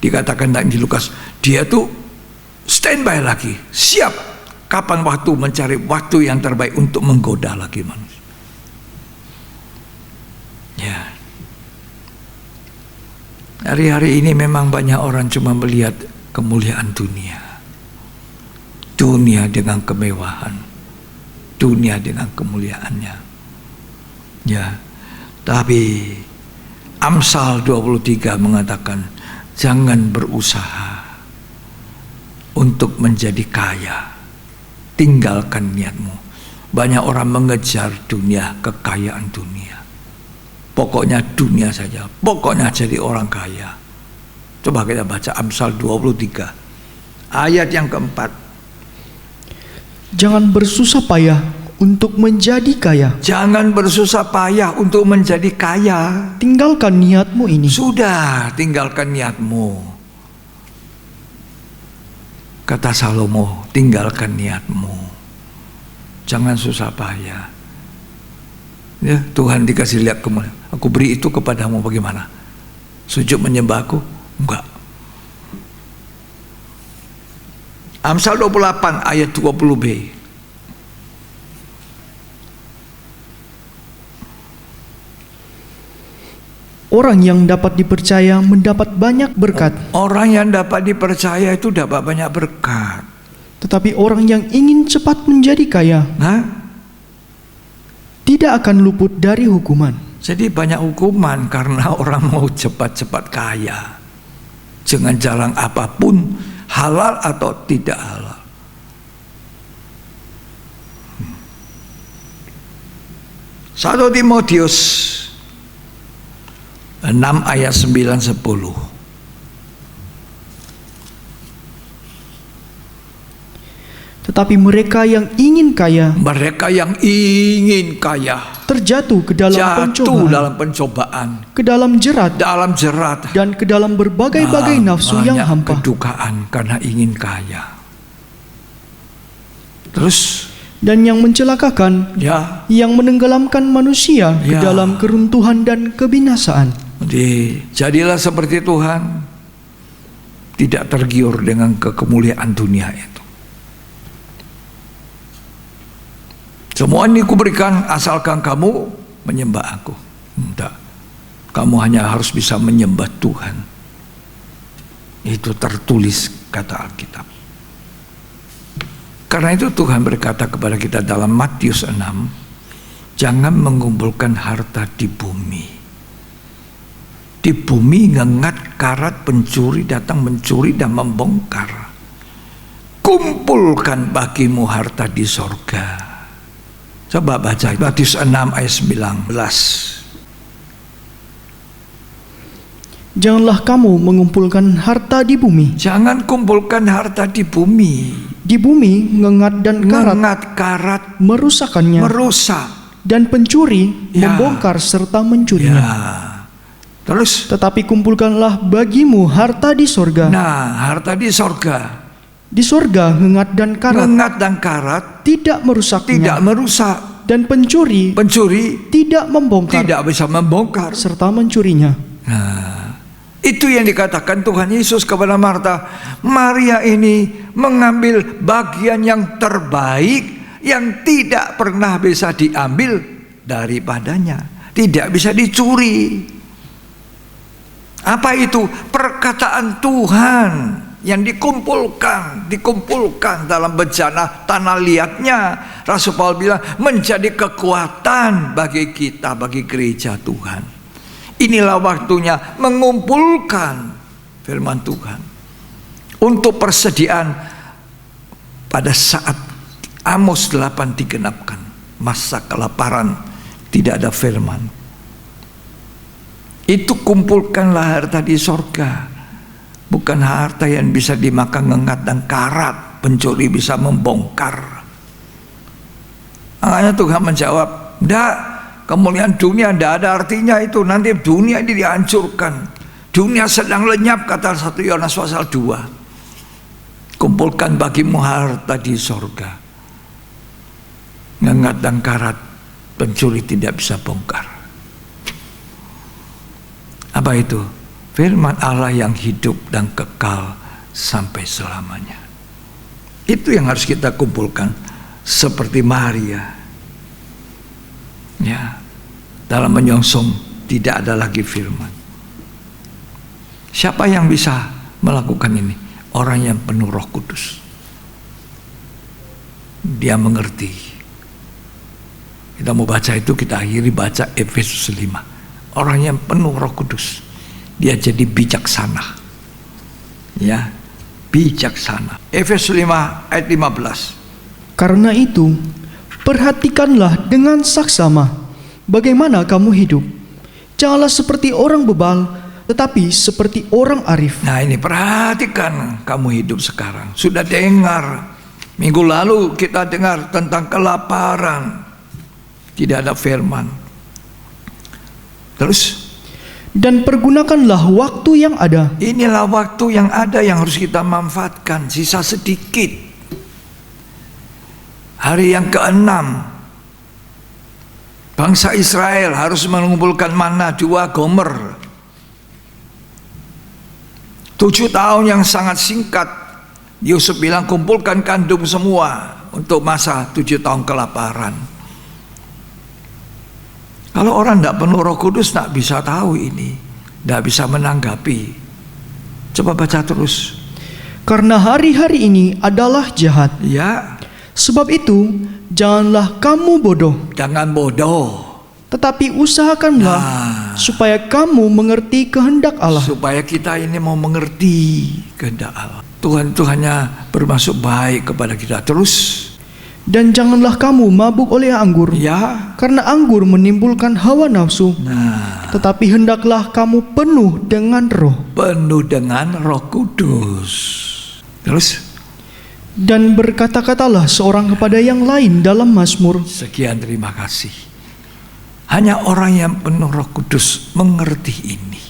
Dikatakan di Lukas, dia tuh standby lagi, siap kapan waktu, mencari waktu yang terbaik untuk menggoda lagi manusia. Ya. Hari-hari ini memang banyak orang cuma melihat kemuliaan dunia. Dunia dengan kemewahan, dunia dengan kemuliaannya. Ya. Tapi Amsal 23 mengatakan, jangan berusaha untuk menjadi kaya. Tinggalkan niatmu. Banyak orang mengejar dunia, kekayaan dunia. Pokoknya dunia saja, pokoknya jadi orang kaya. Coba kita baca Amsal 23 ayat yang keempat. Jangan bersusah payah untuk menjadi kaya. Jangan bersusah payah untuk menjadi kaya. Tinggalkan niatmu ini. Sudah, tinggalkan niatmu. Kata Salomo, tinggalkan niatmu. Jangan susah payah. Ya, Tuhan dikasih lihat kemuliaan. Aku beri itu kepadamu, bagaimana? Sujud menyembahku? Enggak. Amsal 28 ayat 20b. Orang yang dapat dipercaya mendapat banyak berkat. Orang yang dapat dipercaya itu dapat banyak berkat. Tetapi orang yang ingin cepat menjadi kaya, tidak akan luput dari hukuman. Jadi banyak hukuman karena orang mau cepat-cepat kaya. Dengan jalan apapun, halal atau tidak halal. 1 Timotius 6 ayat 9-10. Tetapi mereka yang ingin kaya, terjatuh ke dalam pencobaan, ke dalam jerat, dan ke dalam berbagai-bagai nafsu yang hampa. Kedukaan karena ingin kaya. Terus, dan yang mencelakakan, yang menenggelamkan manusia ke dalam keruntuhan dan kebinasaan. Jadi, jadilah seperti Tuhan, tidak tergiur dengan kemuliaan dunia itu. Semua ini kuberikan asalkan kamu menyembah aku. Tidak. Kamu hanya harus bisa menyembah Tuhan. Itu tertulis kata Alkitab. Karena itu Tuhan berkata kepada kita dalam Matius 6, jangan mengumpulkan harta di bumi. Di bumi ngengat, karat, pencuri datang mencuri dan membongkar. Kumpulkan bagimu harta di sorga. Coba baca Matius 6 ayat 19. Janganlah kamu mengumpulkan harta di bumi. Jangan kumpulkan harta di bumi. Di bumi ngengat dan karat, merusak. Dan pencuri membongkar serta mencurinya. Terus, tetapi kumpulkanlah bagimu harta di sorga. Nah, harta di sorga. Di sorga ngengat dan karat tidak merusaknya. Dan pencuri tidak bisa membongkar serta mencurinya. Nah, itu yang dikatakan Tuhan Yesus kepada Marta. Maria ini mengambil bagian yang terbaik yang tidak pernah bisa diambil daripadanya, tidak bisa dicuri. Apa itu? Perkataan Tuhan. yang dikumpulkan dalam bejana tanah liatnya, Rasul Paulus bilang menjadi kekuatan bagi kita, bagi gereja Tuhan. Inilah waktunya mengumpulkan firman Tuhan untuk persediaan pada saat Amos 8 digenapkan, masa kelaparan, tidak ada firman. Itu kumpulkanlah harta di sorga, bukan harta yang bisa dimakan ngengat dan karat, pencuri bisa membongkar. Makanya Tuhan menjawab, enggak, kemuliaan dunia enggak ada artinya itu, nanti dunia ini dihancurkan. Dunia sedang lenyap, kata 1 Yohanes pasal 2. Kumpulkan bagimu harta di sorga, ngengat dan karat, pencuri tidak bisa bongkar. Apa itu? Firman Allah yang hidup dan kekal sampai selamanya. Itu yang harus kita kumpulkan, seperti Maria. Ya, dalam menyongsong tidak ada lagi firman. Siapa yang bisa melakukan ini? Orang yang penuh Roh Kudus. Dia mengerti. Kita mau baca itu, kita akhiri baca Efesus 5. Orang yang penuh Roh Kudus, dia jadi bijaksana. Ya, bijaksana. Efesus 5 ayat 15. Karena itu, perhatikanlah dengan saksama bagaimana kamu hidup. Janganlah seperti orang bebal, tetapi seperti orang arif. Nah ini, perhatikan kamu hidup sekarang. Sudah dengar, minggu lalu kita dengar tentang kelaparan, tidak ada firman. Terus, dan pergunakanlah waktu yang ada. inilah waktu yang ada yang harus kita manfaatkan. Sisa sedikit. Hari yang ke-6, bangsa Israel harus mengumpulkan mana 2 gomer. 7 tahun yang sangat singkat. Yusuf bilang kumpulkan kandung semua untuk masa 7 tahun kelaparan. Kalau orang tidak penuh Roh Kudus tidak bisa tahu ini, tidak bisa menanggapi. Coba baca terus. Karena hari-hari ini adalah jahat. Ya, Sebab itu, janganlah kamu bodoh, jangan bodoh. tetapi usahakanlah supaya kamu mengerti kehendak Allah. Supaya kita ini mau mengerti kehendak Allah. Tuhan hanya bermaksud baik kepada kita. Terus, Dan janganlah kamu mabuk oleh anggur, ya, karena anggur menimbulkan hawa nafsu. nah, Tetapi hendaklah kamu penuh dengan roh. penuh dengan Roh Kudus. Terus, Dan berkata-katalah seorang kepada yang lain dalam Mazmur. sekian, terima kasih. Hanya orang yang penuh Roh Kudus mengerti ini.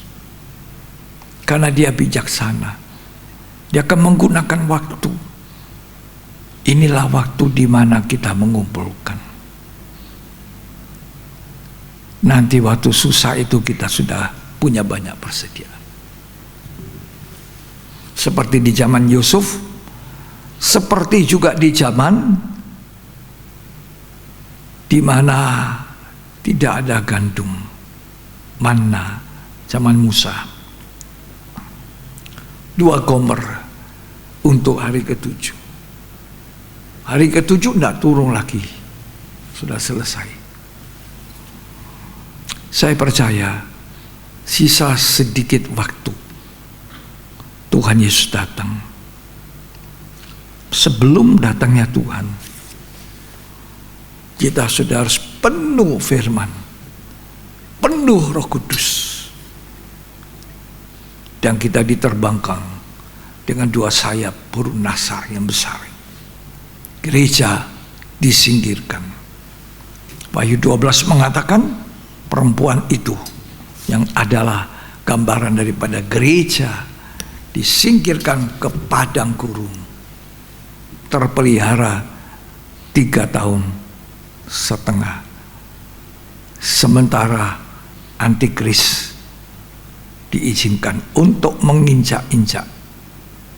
Karena dia bijaksana. Dia akan menggunakan waktu. Inilah waktu di mana kita mengumpulkan. Nanti waktu susah itu kita sudah punya banyak persediaan. Seperti di zaman Yusuf, seperti juga di zaman di mana tidak ada gandum, manna, zaman Musa. 2 gomer untuk hari ke-7. Hari ke-7 tidak turun lagi, sudah selesai. Saya percaya sisa sedikit waktu Tuhan Yesus datang. Sebelum datangnya Tuhan, kita sudah harus penuh firman, penuh Roh Kudus, dan kita diterbangkan dengan 2 sayap burung nasar yang besar. Gereja disingkirkan. Wahyu 12 mengatakan perempuan itu yang adalah gambaran daripada gereja disingkirkan ke padang gurun, terpelihara 3,5 tahun. Sementara antikris diizinkan untuk menginjak-injak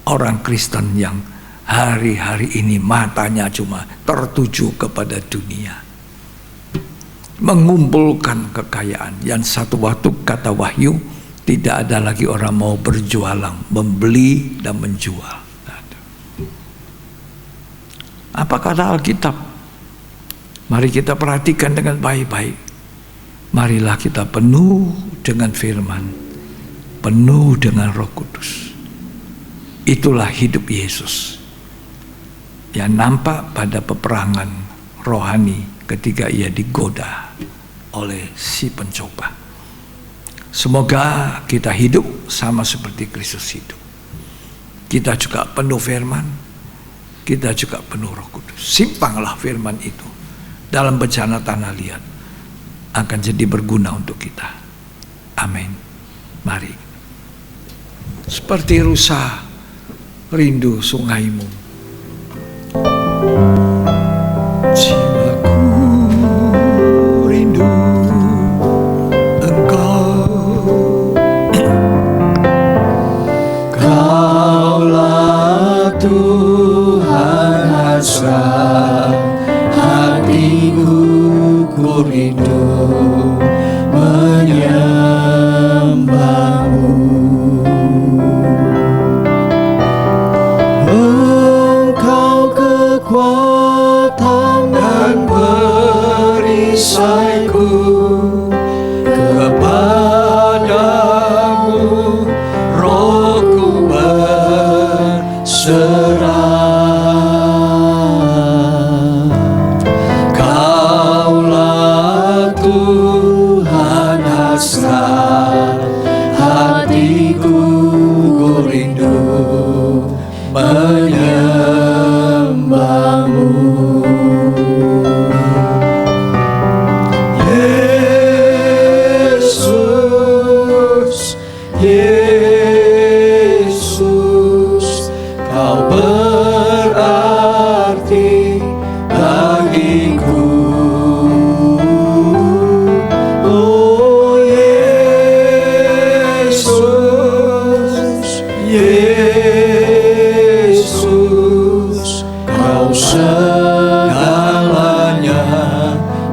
orang Kristen yang hari-hari ini matanya cuma tertuju kepada dunia, mengumpulkan kekayaan yang satu waktu, kata Wahyu, Tidak ada lagi orang mau berjualan, membeli dan menjual. Apa kata Alkitab? Mari kita perhatikan dengan baik-baik. Marilah kita penuh dengan firman, penuh dengan Roh Kudus. Itulah hidup Yesus yang nampak pada peperangan rohani ketika ia digoda oleh si pencoba. Semoga kita hidup sama seperti Kristus hidup. Kita juga penuh firman, kita juga penuh Roh Kudus. Simpanglah firman itu dalam bencana tanah liat, akan jadi berguna untuk kita. Amin. Mari. Seperti rusa rindu sungaimu, jiwaku rindu Engkau. Kaulah Tuhan hasrat hatiku, ku rindu menyembahmu. Engkau kekuatan dan perisaiku, kepadamu rohku berserah. Kaulah Tuhan hasrat hatiku, ku rindu menyembahmu. Yesus, Yesus, Kau berarti bagiku. Oh Yesus, Yesus, Kau segalanya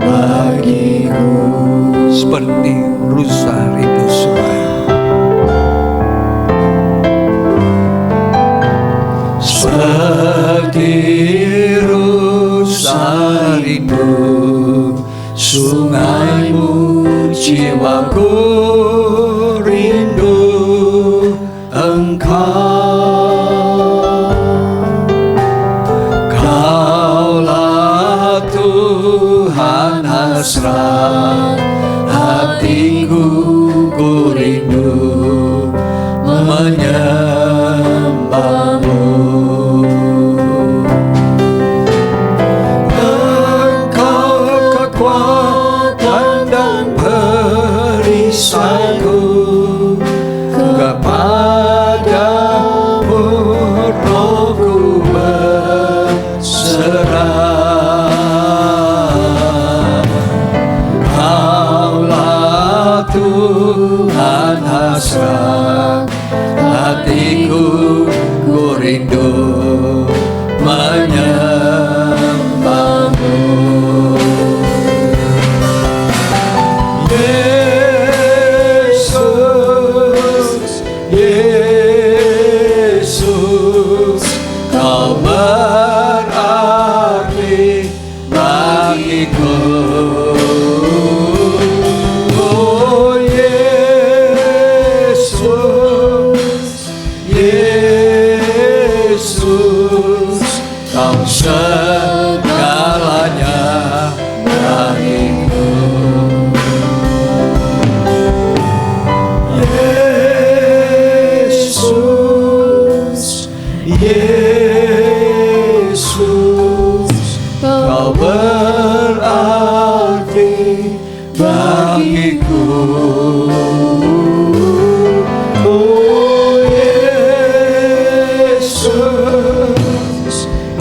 bagiku. Seperti rusa rindu sungai, seperti rusa rindu sungaimu, jiwaku rindu Engkau. Kaulah Tuhan hasrat hatiku, ku rindu menyembahmu. Engkau kekuatan dan perisaiku, kepadamu rohku berserah. Kaulah Tuhan hasrat hatiku, ku rindu menyembahmu. Yesus, Yesus, Kau berarti bagiku. Oh Yesus, Yesus, Kau segalanya bagiku. Yesus, Yesus, Kau berarti bagiku. Oh Yesus,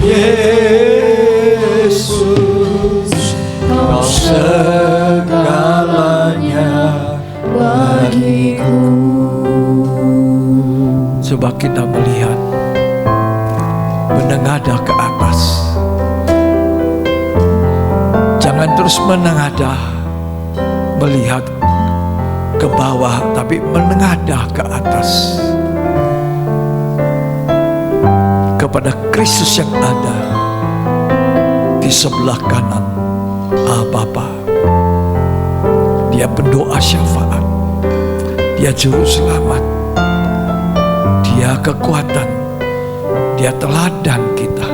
Yesus, Kau segalanya bagiku. coba kita melihat, menengadah ke atas. Jangan terus menengadah, melihat ke bawah, tapi menengadah ke atas kepada Kristus yang ada di sebelah kanan Allah Bapa. Dia pendoa syafaat, Dia juru selamat, Dia kekuatan, Dia teladan kita.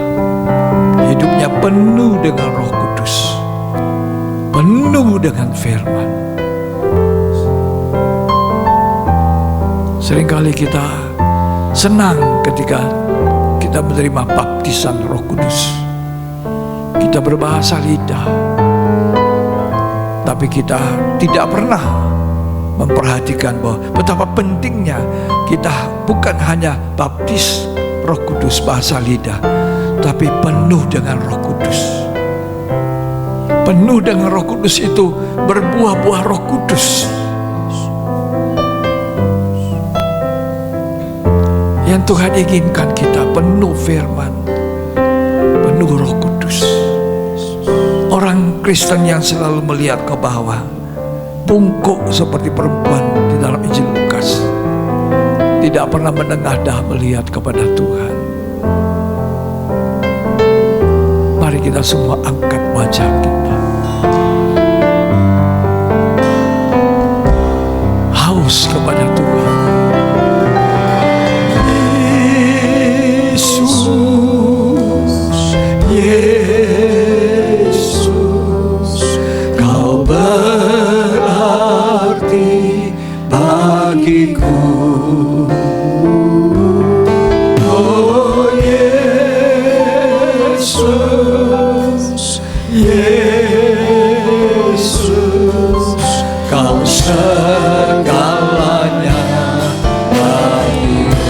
Hidupnya penuh dengan Roh Kudus, penuh dengan firman. Seringkali kita senang ketika kita menerima baptisan Roh Kudus. Kita berbahasa lidah, tapi kita tidak pernah memperhatikan bahwa betapa pentingnya kita bukan hanya baptis Roh Kudus bahasa lidah, tapi penuh dengan Roh Kudus. Penuh dengan Roh Kudus itu berbuah-buah Roh Kudus. Yang Tuhan inginkan kita penuh firman, penuh Roh Kudus. Orang Kristen yang selalu melihat ke bawah, bungkuk seperti perempuan di dalam Injil Lukas, tidak pernah menengadah melihat kepada Tuhan. Mari kita semua angkat wajah kita, haus kepada Tuhan. Yesus, Kau berarti bagiku. Oh Yesus, Yesus, Kau segalanya bagiku.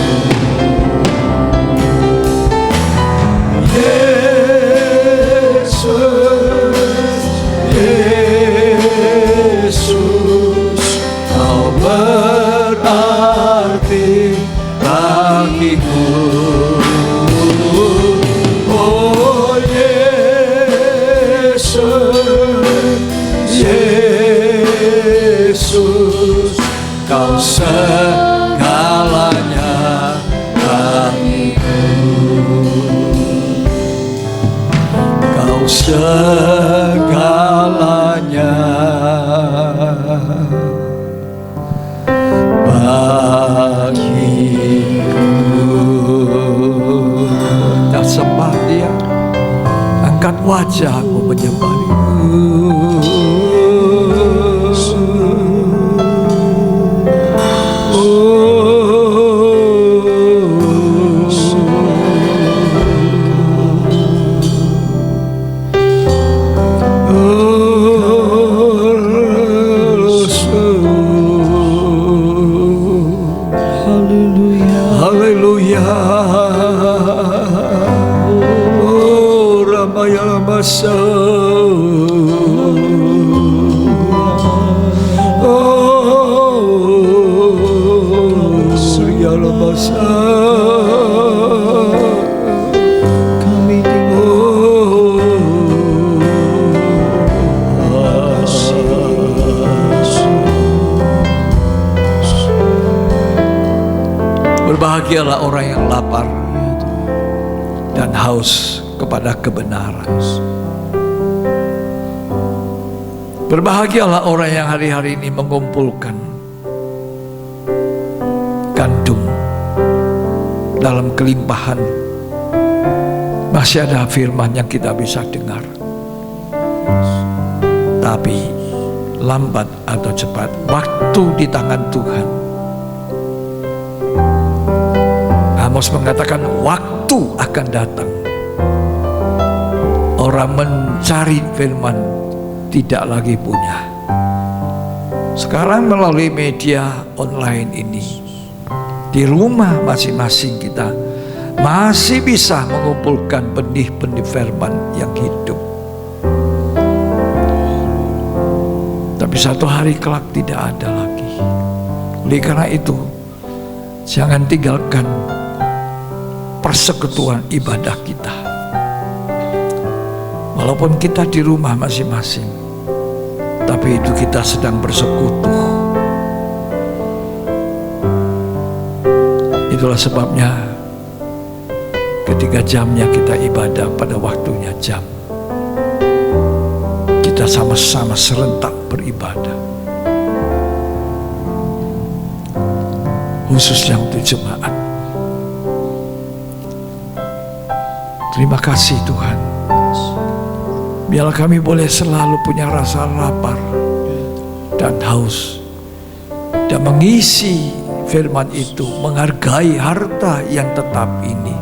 Yesus, Kau berarti bagiku. Oh Yesus, Yesus, Kau segalanya bagiku. Kau segalanya bagiku. Kita sembah Dia, angkat wajahmu menyembah Dia. Berbahagialah orang yang lapar dan haus kepada kebenaran. Berbahagialah orang yang hari-hari ini mengumpulkan gandum dalam kelimpahan. Masih ada firman yang kita bisa dengar, tapi lambat atau cepat waktu di tangan Tuhan. Amos mengatakan waktu akan datang, orang mencari firman tidak lagi punya. Sekarang melalui media online ini, di rumah masing-masing kita masih bisa mengumpulkan benih-benih firman yang hidup. Tapi satu hari kelak tidak ada lagi. Oleh karena itu, jangan tinggalkan persekutuan ibadah kita. Walaupun kita di rumah masing-masing, tapi itu kita sedang bersekutu Itulah sebabnya ketika jamnya kita ibadah pada waktunya jam, kita sama-sama serentak beribadah. Khususnya untuk jemaat. Terima kasih Tuhan. Biarlah kami boleh selalu punya rasa lapar dan haus, dan mengisi firman itu, menghargai harta yang tetap ini.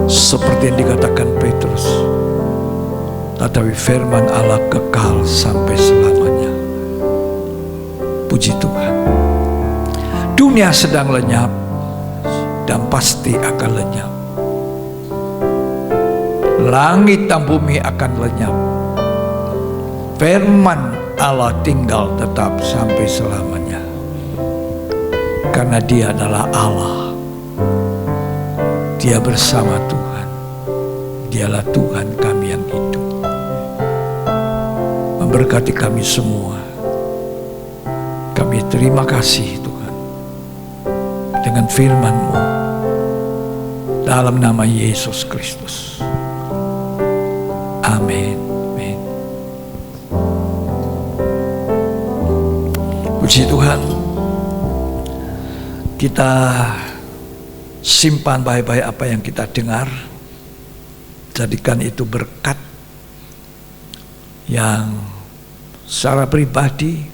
Seperti yang dikatakan Petrus, tetapi firman Allah kekal sampai selamanya. Puji Tuhan. Dunia sedang lenyap dan pasti akan lenyap. Langit dan bumi akan lenyap. Firman Allah tinggal tetap sampai selamanya. Karena Dia adalah Allah. Dia bersama Tuhan. Dialah Tuhan kami yang hidup. Memberkati kami semua. Kami terima kasih Tuhan dengan firman-Mu dalam nama Yesus Kristus. Amin. Amin. Puji Tuhan. Kita simpan baik-baik apa yang kita dengar. Jadikan itu berkat yang secara pribadi,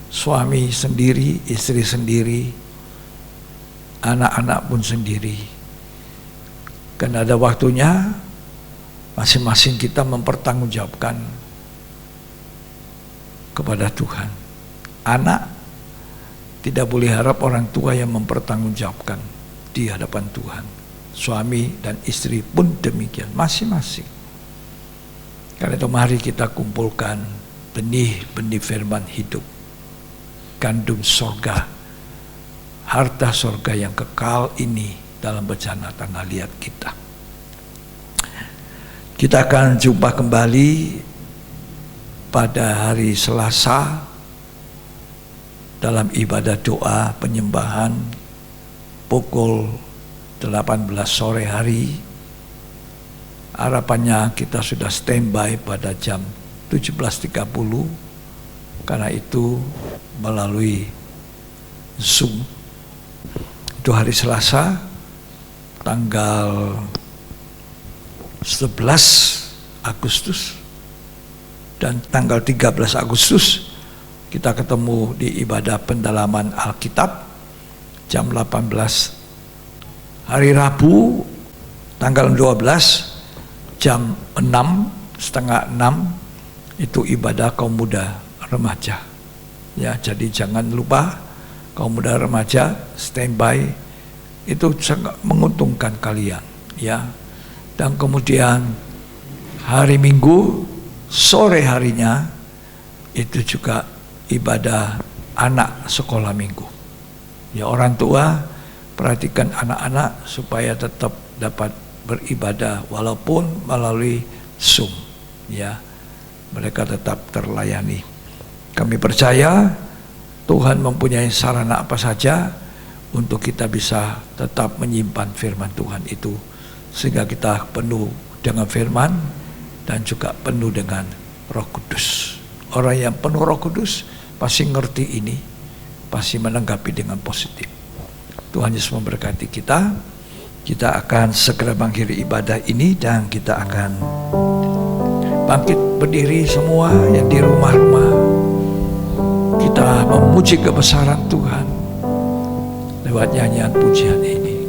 suami sendiri, istri sendiri, anak-anak pun sendiri. Karena ada waktunya masing-masing kita mempertanggungjawabkan kepada Tuhan. Anak tidak boleh harap orang tua yang mempertanggungjawabkan di hadapan Tuhan. Suami dan istri pun demikian, masing-masing. Karena itu mari kita kumpulkan benih-benih firman hidup, gandum sorga, harta sorga yang kekal ini dalam bencana tanah liat kita. Kita akan jumpa kembali pada hari Selasa dalam ibadah doa penyembahan pukul 18 sore hari. Harapannya kita sudah standby pada jam 17.30. Karena itu melalui Zoom. Itu hari Selasa tanggal 11 Agustus dan tanggal 13 Agustus kita ketemu di ibadah pendalaman Alkitab jam 18. Hari Rabu tanggal 12 jam 6:30 itu ibadah kaum muda remaja. Ya, jadi jangan lupa kaum muda remaja standby, itu sangat menguntungkan kalian, ya. Dan kemudian hari Minggu sore harinya itu juga ibadah anak sekolah minggu. Ya, orang tua perhatikan anak-anak supaya tetap dapat beribadah walaupun melalui Zoom, ya. Mereka tetap terlayani. Kami percaya Tuhan mempunyai sarana apa saja untuk kita bisa tetap menyimpan firman Tuhan itu, sehingga kita penuh dengan firman dan juga penuh dengan Roh Kudus. Orang yang penuh Roh Kudus pasti ngerti ini, pasti menanggapi dengan positif. Tuhan Yesus memberkati kita. Kita akan segera mengakhiri ibadah ini dan kita akan bangkit berdiri semua yang di rumah-rumah. Kita memuji kebesaran Tuhan lewat nyanyian pujian ini.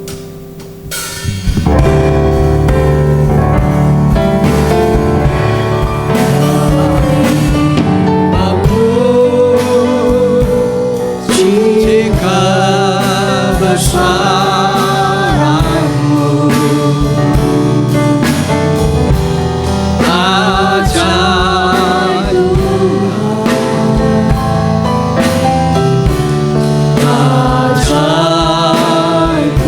Ajaib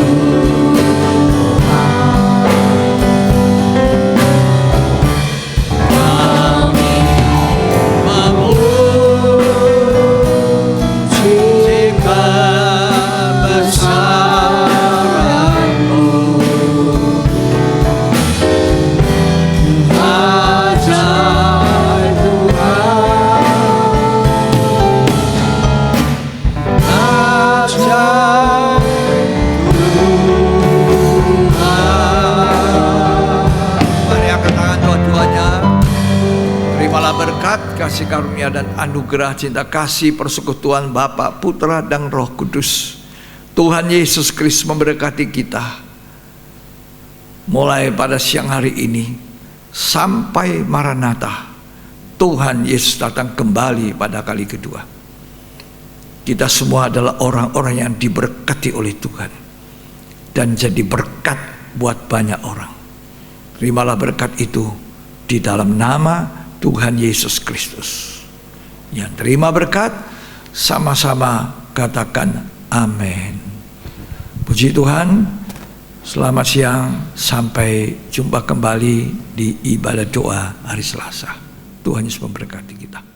kasih karunia dan anugerah cinta kasih persekutuan Bapa, Putra dan Roh Kudus, Tuhan Yesus Kristus memberkati kita mulai pada siang hari ini sampai Maranatha, Tuhan Yesus datang kembali pada kali kedua. Kita semua adalah orang-orang yang diberkati oleh Tuhan dan jadi berkat buat banyak orang. Terimalah berkat itu di dalam nama Tuhan Yesus Kristus. Yang terima berkat, sama-sama katakan amin. Puji Tuhan. Selamat siang, sampai jumpa kembali di ibadah doa hari Selasa. Tuhan Yesus memberkati kita.